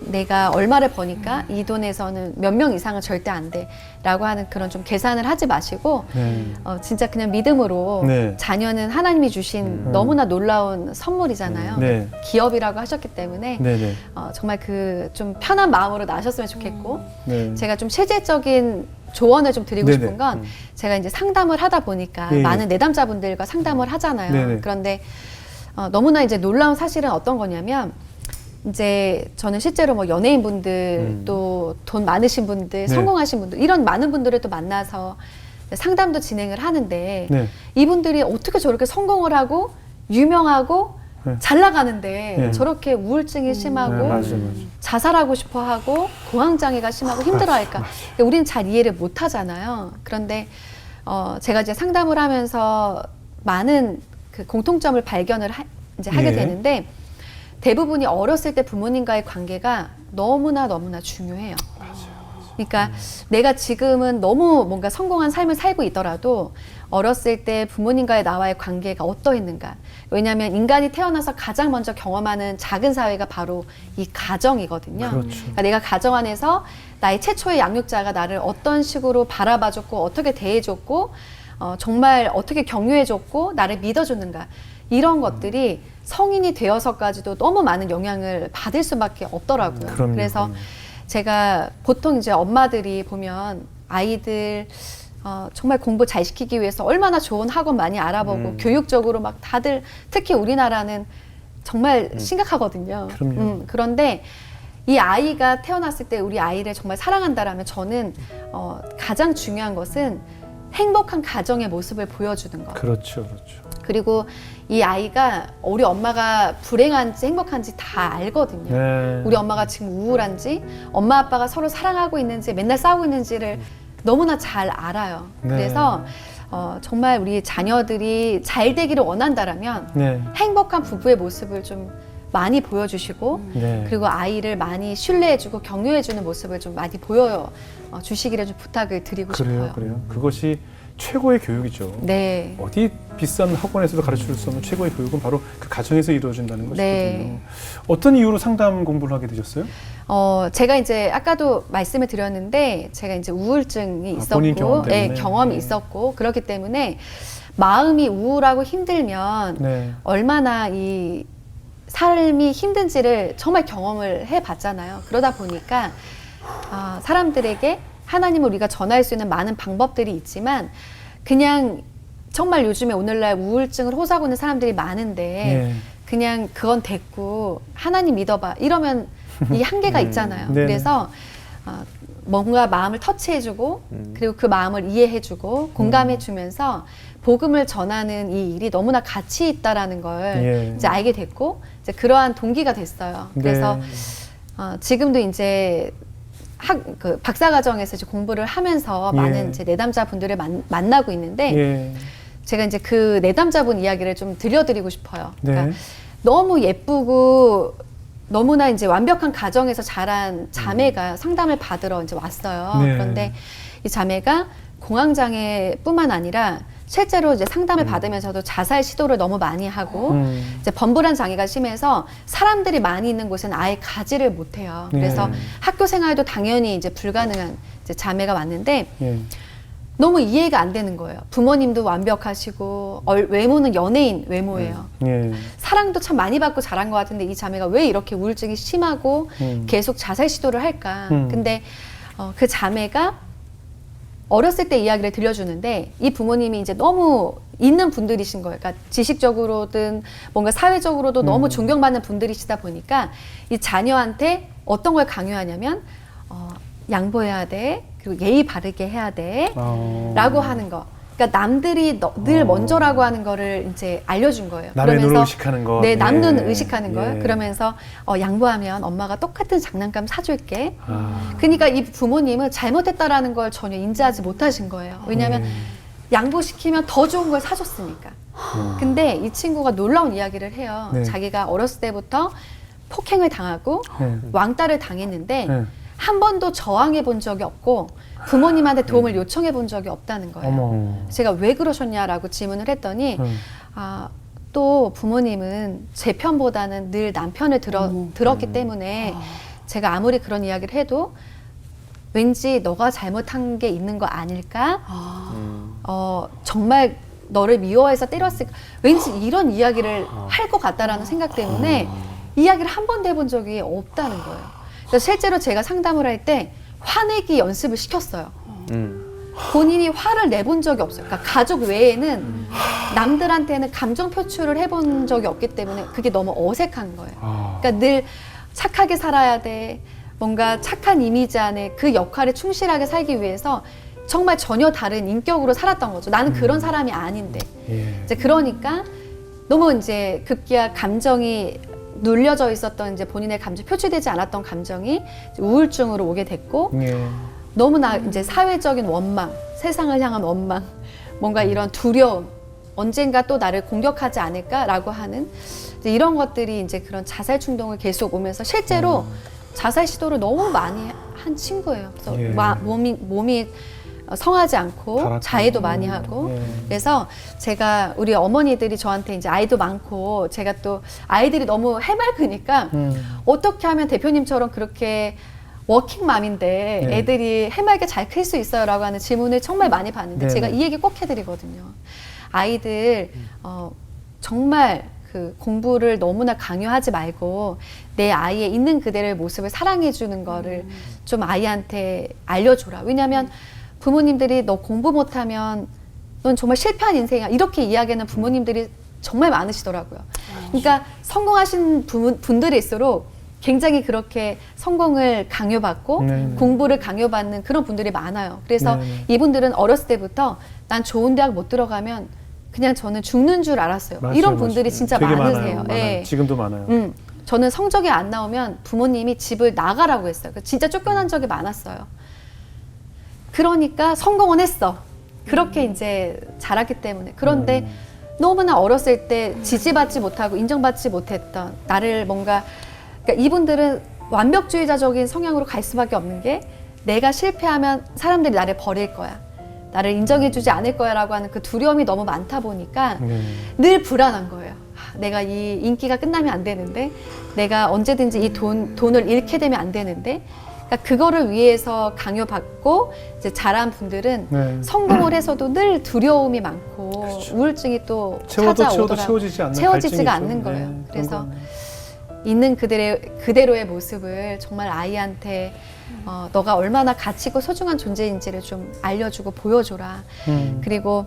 내가 얼마를 버니까 이 돈에서는 몇 명 이상은 절대 안 돼라고 하는 그런 좀 계산을 하지 마시고 네. 진짜 그냥 믿음으로 네. 자녀는 하나님이 주신 너무나 놀라운 선물이잖아요. 네. 기업이라고 하셨기 때문에 네네. 정말 그 좀 편한 마음으로 나셨으면 좋겠고 네. 제가 좀 실질적인 조언을 좀 드리고 네네. 싶은 건 제가 이제 상담을 하다 보니까 예, 예. 많은 내담자분들과 상담을 하잖아요. 네네. 그런데 너무나 이제 놀라운 사실은 어떤 거냐면 이제 저는 실제로 뭐 연예인분들 또 돈 많으신 분들, 네. 성공하신 분들 이런 많은 분들을 또 만나서 상담도 진행을 하는데 네. 이분들이 어떻게 저렇게 성공을 하고 유명하고 네. 잘 나가는데 네. 저렇게 우울증이 심하고 네, 맞아요. 자살하고 싶어 하고 공황장애가 심하고 힘들어할까? 우리는 잘 이해를 못 하잖아요. 그런데 제가 이제 상담을 하면서 많은 그 공통점을 발견을 이제 하게 예. 되는데 대부분이 어렸을 때 부모님과의 관계가 너무나 중요해요. 그러니까 내가 지금은 너무 뭔가 성공한 삶을 살고 있더라도 어렸을 때 부모님과의 나와의 관계가 어떠했는가. 왜냐하면 인간이 태어나서 가장 먼저 경험하는 작은 사회가 바로 이 가정이거든요. 그렇죠. 그러니까 내가 가정 안에서 나의 최초의 양육자가 나를 어떤 식으로 바라봐줬고 어떻게 대해줬고 정말 어떻게 격려해줬고 나를 믿어줬는가. 이런 것들이 성인이 되어서까지도 너무 많은 영향을 받을 수밖에 없더라고요. 그럼요, 그래서 그럼요. 제가 보통 이제 엄마들이 보면 아이들 정말 공부 잘 시키기 위해서 얼마나 좋은 학원 많이 알아보고 교육적으로 막 다들 특히 우리나라는 정말 심각하거든요. 그럼요. 그런데 이 아이가 태어났을 때 우리 아이를 정말 사랑한다라면 저는 가장 중요한 것은 행복한 가정의 모습을 보여주는 것. 그렇죠. 그렇죠. 그리고 이 아이가 우리 엄마가 불행한지 행복한지 다 알거든요. 네. 우리 엄마가 지금 우울한지 엄마 아빠가 서로 사랑하고 있는지 맨날 싸우고 있는지를 너무나 잘 알아요. 네. 그래서 정말 우리 자녀들이 잘 되기를 원한다라면 네. 행복한 부부의 모습을 좀 많이 보여주시고 네. 그리고 아이를 많이 신뢰해주고 격려해주는 모습을 좀 많이 보여 주시기를 좀 부탁을 드리고 싶어요. 그래요. 그것이 최고의 교육이죠. 네. 어디 비싼 학원에서도 가르칠 수 없는 최고의 교육은 바로 그 가정에서 이루어진다는 것이거든요. 네. 어떤 이유로 상담 공부를 하게 되셨어요? 제가 이제 아까도 말씀을 드렸는데 제가 이제 우울증이 본인 경험 있었고, 때문에. 경험이 네. 있었고 그렇기 때문에 마음이 우울하고 힘들면 네. 얼마나 이 삶이 힘든지를 정말 경험을 해봤잖아요. 그러다 보니까 사람들에게 하나님을 우리가 전할 수 있는 많은 방법들이 있지만 그냥 정말 요즘에 오늘날 우울증을 호소하고 있는 사람들이 많은데 네. 그냥 그건 됐고 하나님 믿어봐 이러면 이 한계가 있잖아요. 네네. 그래서 뭔가 마음을 터치해주고 그리고 그 마음을 이해해주고 공감해주면서 복음을 전하는 이 일이 너무나 가치 있다라는 걸 예. 이제 알게 됐고 이제 그러한 동기가 됐어요. 그래서 네. 지금도 이제 그 박사과정에서 이제 공부를 하면서 예. 많은 이제 내담자 분들을 만나고 있는데 예. 제가 이제 그 내담자분 이야기를 좀 들려드리고 싶어요. 그러니까 네. 너무 예쁘고 너무나 이제 완벽한 가정에서 자란 자매가 상담을 받으러 이제 왔어요. 네. 그런데 이 자매가 공황장애뿐만 아니라 실제로 이제 상담을 받으면서도 자살 시도를 너무 많이 하고 이제 범불안 장애가 심해서 사람들이 많이 있는 곳은 아예 가지를 못해요. 그래서 네. 학교 생활도 당연히 이제 불가능한 이제 자매가 왔는데 예. 너무 이해가 안 되는 거예요. 부모님도 완벽하시고 외모는 연예인 외모예요. 예. 사랑도 참 많이 받고 자란 것 같은데 이 자매가 왜 이렇게 우울증이 심하고 계속 자살 시도를 할까. 근데 그 자매가 어렸을 때 이야기를 들려주는데 이 부모님이 이제 너무 있는 분들이신 거예요. 그러니까 지식적으로든 뭔가 사회적으로도 너무 존경받는 분들이시다 보니까 이 자녀한테 어떤 걸 강요하냐면 양보해야 돼. 그리고 예의 바르게 해야 돼. 라고 하는 거. 그러니까 남들이 늘 먼저라고 하는 거를 이제 알려준 거예요. 남의 눈을 의식하는 거. 네, 남 눈 예. 의식하는 거예요. 예. 그러면서 양보하면 엄마가 똑같은 장난감 사줄게. 그러니까 이 부모님은 잘못했다라는 걸 전혀 인지하지 못하신 거예요. 왜냐하면 양보시키면 더 좋은 걸 사줬으니까. 근데 이 친구가 놀라운 이야기를 해요. 네. 자기가 어렸을 때부터 폭행을 당하고 왕따를 당했는데 네. 한 번도 저항해 본 적이 없고 부모님한테 도움을 요청해 본 적이 없다는 거예요. 어머. 제가 왜 그러셨냐라고 질문을 했더니 또 부모님은 제 편보다는 늘 남편을 들었기 때문에 제가 아무리 그런 이야기를 해도 왠지 너가 잘못한 게 있는 거 아닐까? 정말 너를 미워해서 때렸을까? 왠지 이런 이야기를 할 것 같다라는 생각 때문에 이야기를 한 번도 해본 적이 없다는 거예요. 그래서 실제로 제가 상담을 할 때 화내기 연습을 시켰어요. 본인이 화를 내본 적이 없어요. 그러니까 가족 외에는 남들한테는 감정 표출을 해본 적이 없기 때문에 그게 너무 어색한 거예요. 그러니까 늘 착하게 살아야 돼. 뭔가 착한 이미지 안에 그 역할에 충실하게 살기 위해서 정말 전혀 다른 인격으로 살았던 거죠. 나는 그런 사람이 아닌데. 예. 이제 그러니까 너무 이제 급기야 감정이 눌려져 있었던 이제 본인의 감정 표출되지 않았던 감정이 이제 우울증으로 오게 됐고 예. 너무나 이제 사회적인 원망, 세상을 향한 원망, 뭔가 이런 두려움, 언젠가 또 나를 공격하지 않을까라고 하는 이제 이런 것들이 이제 그런 자살 충동을 계속 오면서 실제로 자살 시도를 너무 많이 한 친구예요. 그래서 예. 몸이 성하지 않고 타락하고. 자해도 많이 하고 예. 그래서 제가 우리 어머니들이 저한테 이제 아이도 많고 제가 또 아이들이 너무 해맑으니까 어떻게 하면 대표님처럼 그렇게 워킹맘인데 네. 애들이 해맑게 잘 클 수 있어요라고 하는 질문을 정말 많이 받는데 네. 제가 이 얘기 꼭 해드리거든요. 아이들 정말 그 공부를 너무나 강요하지 말고 내 아이의 있는 그대로의 모습을 사랑해 주는 거를 좀 아이한테 알려줘라. 왜냐하면 부모님들이 너 공부 못하면 넌 정말 실패한 인생이야 이렇게 이야기하는 부모님들이 정말 많으시더라고요. 그러니까 성공하신 분들일수록 굉장히 그렇게 성공을 강요받고 네네. 공부를 강요받는 그런 분들이 많아요. 그래서 네네. 이분들은 어렸을 때부터 난 좋은 대학 못 들어가면 그냥 저는 죽는 줄 알았어요. 맞아요, 이런 맞아요. 분들이 진짜 되게 많으세요. 많아요. 예. 지금도 많아요. 저는 성적이 안 나오면 부모님이 집을 나가라고 했어요. 진짜 쫓겨난 적이 많았어요. 그러니까 성공은 했어. 그렇게 이제 자랐기 때문에. 그런데 너무나 어렸을 때 지지받지 못하고 인정받지 못했던 나를 뭔가 그러니까 이분들은 완벽주의자적인 성향으로 갈 수밖에 없는 게 내가 실패하면 사람들이 나를 버릴 거야. 나를 인정해주지 않을 거야 라고 하는 그 두려움이 너무 많다 보니까 늘 불안한 거예요. 내가 이 인기가 끝나면 안 되는데 내가 언제든지 이 돈을 잃게 되면 안 되는데 그러니까 그거를 위해서 강요받고 이제 자란 분들은 네. 성공을 해서도 늘 두려움이 많고 그렇죠. 우울증이 또 채워도 찾아오더라고요. 채워지지 않는 채워지지가 갈증이 않는 있죠. 거예요. 네, 그래서 그런 거는. 있는 그대로의 모습을 정말 아이한테 너가 얼마나 가치 있고 소중한 존재인지를 좀 알려주고 보여줘라. 그리고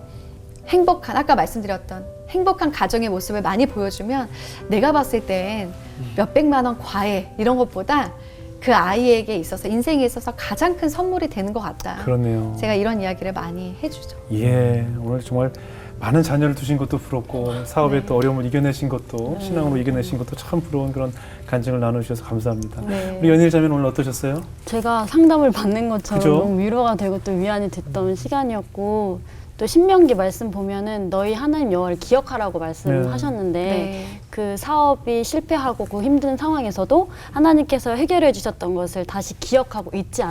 아까 말씀드렸던 행복한 가정의 모습을 많이 보여주면 내가 봤을 땐 몇백만 원 과외 이런 것보다 그 아이에게 있어서 인생에 있어서 가장 큰 선물이 되는 것 같다. 그렇네요. 제가 이런 이야기를 많이 해주죠. 예, 오늘 정말 많은 자녀를 두신 것도 부럽고 사업에 또 어려움을 이겨내신 것도 신앙으로 이겨내신 것도 참 부러운 그런 간증을 나누셔서 감사합니다. 네. 우리 연일 자매는 오늘 어떠셨어요? 제가 상담을 받는 것처럼 그죠? 너무 위로가 되고 또 위안이 됐던 시간이었고 또 신명기 말씀 보면은 너희 하나님 여호와를 기억하라고 말씀하셨는데 네. 그 사업이 실패하고 그 힘든 상황에서도 하나님께서 해결해 주셨던 것을 다시 기억하고 잊지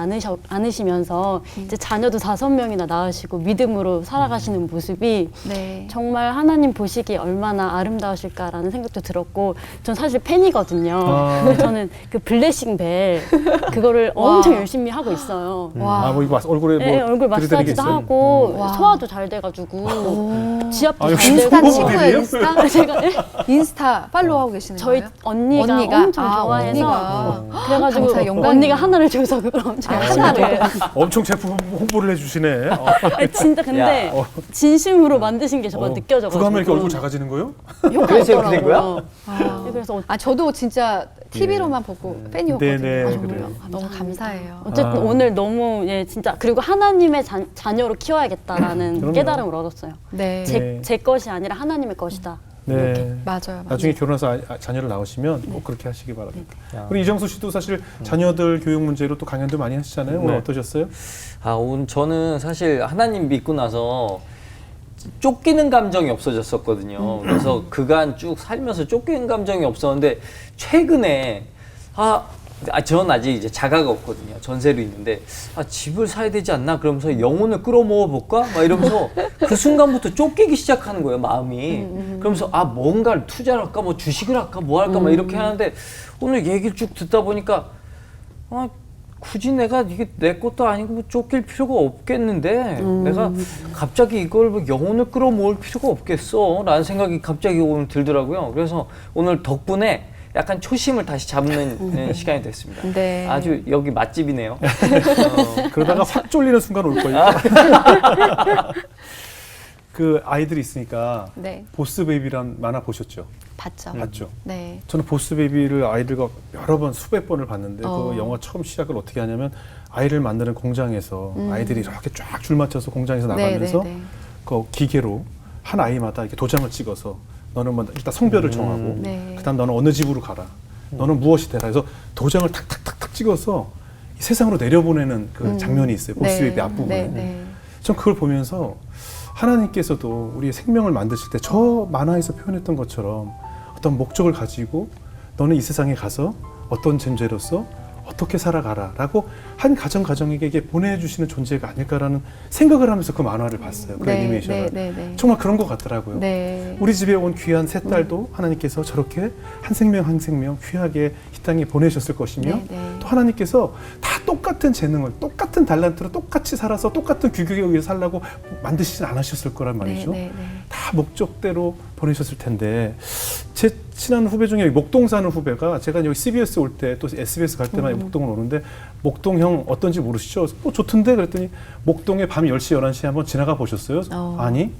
않으시면서 이제 자녀도 5명이나 낳으시고 믿음으로 살아가시는 모습이 네. 정말 하나님 보시기에 얼마나 아름다우실까라는 생각도 들었고, 전 사실 팬이거든요. 근데 저는 그 블레싱 벨 그거를 엄청 열심히 하고 있어요. 와. 뭐 이거 얼굴에 뭐 네, 얼굴 들이대는 게 마사지도 있어요? 하고 와. 소화도 잘 돼가지고 지압도 아, 잘 역시 되고. 인스타 홍보 친구예요, 모델이에요? 인스타? 제가 인스타 팔로우하고 계시는 저희 거예요? 언니가 엄청 좋아해서 언니가. 그래가지고 감사해요. 영광이네요. 언니가 하나를 줘서 그걸 엄청 열심히 하나를. 엄청 제품 홍보를 해주시네. 아니, 진짜 근데 야. 진심으로 만드신 게 저가 느껴져가지고 그거 하면 이렇게 얼굴 작아지는 거예요? 효과가 그래서 이렇게 된 있더라고요. 아. 그래서 저도 진짜 TV로만 보고 팬이었거든요. 네네, 아, 정말요? 그래요. 너무 감사해요. 어쨌든 오늘 너무 진짜 그리고 하나님의 자녀로 키워야겠다라는 그럼요. 깨달음을 얻었어요. 네. 제 것이 아니라 하나님의 것이다. 네. 맞아요. 나중에 결혼해서 자녀를 낳으시면 꼭 그렇게 하시기 바랍니다. 야. 우리 이정수 씨도 사실 자녀들 교육 문제로 또 강연도 많이 하시잖아요. 오늘 네. 어떠셨어요? 오늘 저는 사실 하나님 믿고 나서 쫓기는 감정이 없어졌었거든요. 그래서 그간 쭉 살면서 쫓기는 감정이 없었는데 최근에 저는 아직 이제 자가가 없거든요. 전세로 있는데 집을 사야 되지 않나? 그러면서 영혼을 끌어모아 볼까? 막 이러면서 그 순간부터 쫓기기 시작하는 거예요, 마음이. 그러면서 뭔가를 투자를 할까? 뭐 주식을 할까? 뭐 할까? 막 이렇게 하는데 오늘 얘기를 쭉 듣다 보니까 굳이 내가 이게 내 것도 아니고 뭐 쫓길 필요가 없겠는데 내가 갑자기 이걸 뭐 영혼을 끌어모을 필요가 없겠어 라는 생각이 갑자기 오늘 들더라고요. 그래서 오늘 덕분에 약간 초심을 다시 잡는 시간이 됐습니다. 네. 아주 여기 맛집이네요. 그러다가 확 쫄리는 순간 올 거예요. 그 아이들이 있으니까 네. 보스베이비란 만화 보셨죠? 봤죠. 봤죠? 네. 저는 보스베이비를 아이들과 여러 번 수백 번을 봤는데 어. 그 영화 처음 시작을 어떻게 하냐면 아이를 만드는 공장에서 아이들이 이렇게 쫙 줄 맞춰서 공장에서 나가면서 네. 그 기계로 한 아이마다 이렇게 도장을 찍어서 너는 뭐 일단 성별을 정하고 네. 그다음 너는 어느 집으로 가라. 너는 무엇이 되라 해서 도장을 탁탁탁탁 찍어서 이 세상으로 내려보내는 그 장면이 있어요. 보스베이비 앞부분에. 네. 전 그걸 보면서 하나님께서도 우리의 생명을 만드실 때 저 만화에서 표현했던 것처럼 어떤 목적을 가지고 너는 이 세상에 가서 어떤 존재로서 어떻게 살아가라라고 한 가정에게 이게 보내주시는 존재가 아닐까라는 생각을 하면서 그 만화를 봤어요. 그 애니메이션을. 네. 정말 그런 것 같더라고요. 네. 우리 집에 온 귀한 새 딸도 하나님께서 저렇게 한 생명 한 생명 귀하게 이 땅에 보내셨을 것이며 네. 또 하나님께서 다 똑같은 재능을 똑같은 달란트로 똑같이 살아서 똑같은 규격에 의해 살라고 만드시진 않으셨을 거란 말이죠. 네. 다 목적대로 보내셨을 텐데 제 친한 후배 중에 목동 사는 후배가 제가 여기 CBS 올 때 또 SBS 갈 때만 목동을 오는데 목동 형 어떤지 모르시죠? 뭐 좋던데 그랬더니 목동에 밤 10시 11시에 한번 지나가 보셨어요? 아니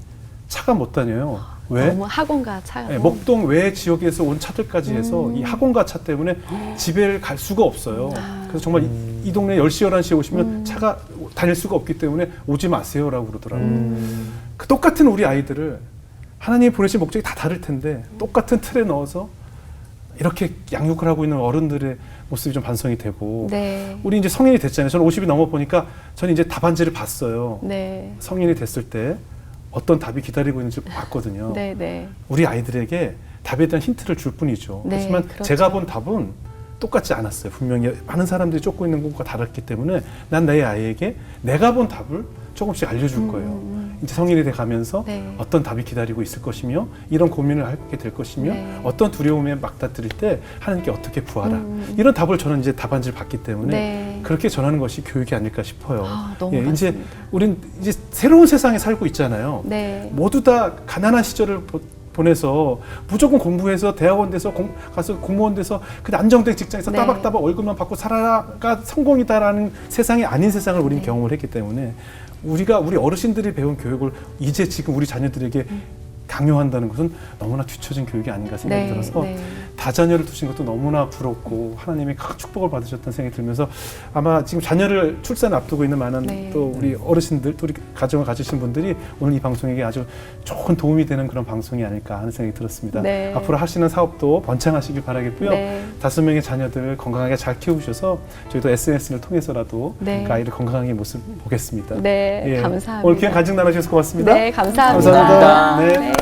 차가 못 다녀요. 왜? 너무 학원가 차가. 네, 목동 외 지역에서 온 차들까지 해서 이 학원가 차 때문에 집에 갈 수가 없어요. 그래서 정말 이 동네 10시, 11시에 오시면 차가 다닐 수가 없기 때문에 오지 마세요라고 그러더라고요. 그 똑같은 우리 아이들을 하나님이 보내신 목적이 다 다를 텐데 똑같은 틀에 넣어서 이렇게 양육을 하고 있는 어른들의 모습이 좀 반성이 되고 네. 우리 이제 성인이 됐잖아요. 저는 50이 넘어 보니까 저는 이제 답안지를 봤어요. 네. 성인이 됐을 때 어떤 답이 기다리고 있는지 봤거든요. 네. 우리 아이들에게 답에 대한 힌트를 줄 뿐이죠. 네, 하지만 그렇죠. 제가 본 답은 똑같지 않았어요. 분명히 많은 사람들이 쫓고 있는 것과 다르기 때문에 난 내 아이에게 내가 본 답을 조금씩 알려줄 거예요. 이제 성인이 돼 가면서 네. 어떤 답이 기다리고 있을 것이며 이런 고민을 하게 될 것이며 네. 어떤 두려움에 막다뜨릴 때 하나님께 어떻게 구하라. 이런 답을 저는 이제 답안지를 받기 때문에 네. 그렇게 전하는 것이 교육이 아닐까 싶어요. 너무 이제 맞습니다. 우린 이제 새로운 세상에 살고 있잖아요. 네. 모두 다 가난한 시절을 보내서 무조건 공부해서 대학원 돼서 가서 공무원 돼서 그 안정된 직장에서 네. 따박따박 월급만 받고 살아가 성공이다라는 세상이 아닌 세상을 우리는 네. 경험을 했기 때문에 우리 어르신들이 배운 교육을 이제 지금 우리 자녀들에게 강요한다는 것은 너무나 뒤처진 교육이 아닌가 생각이 들어서 다자녀를 두신 것도 너무나 부럽고 하나님의 큰 축복을 받으셨다는 생각이 들면서 아마 지금 자녀를 출산 앞두고 있는 많은 또 우리 어르신들 또 우리 가정을 가지신 분들이 오늘 이 방송에게 아주 좋은 도움이 되는 그런 방송이 아닐까 하는 생각이 들었습니다. 네. 앞으로 하시는 사업도 번창하시길 바라겠고요. 네. 5명의 자녀들 건강하게 잘 키우셔서 저희도 SNS를 통해서라도 네. 그 아이를 건강하게 모습 보겠습니다. 네. 예. 감사합니다. 오늘 귀한 간증 나눠주셔서 고맙습니다. 네, 감사합니다. 감사합니다. 네. 네.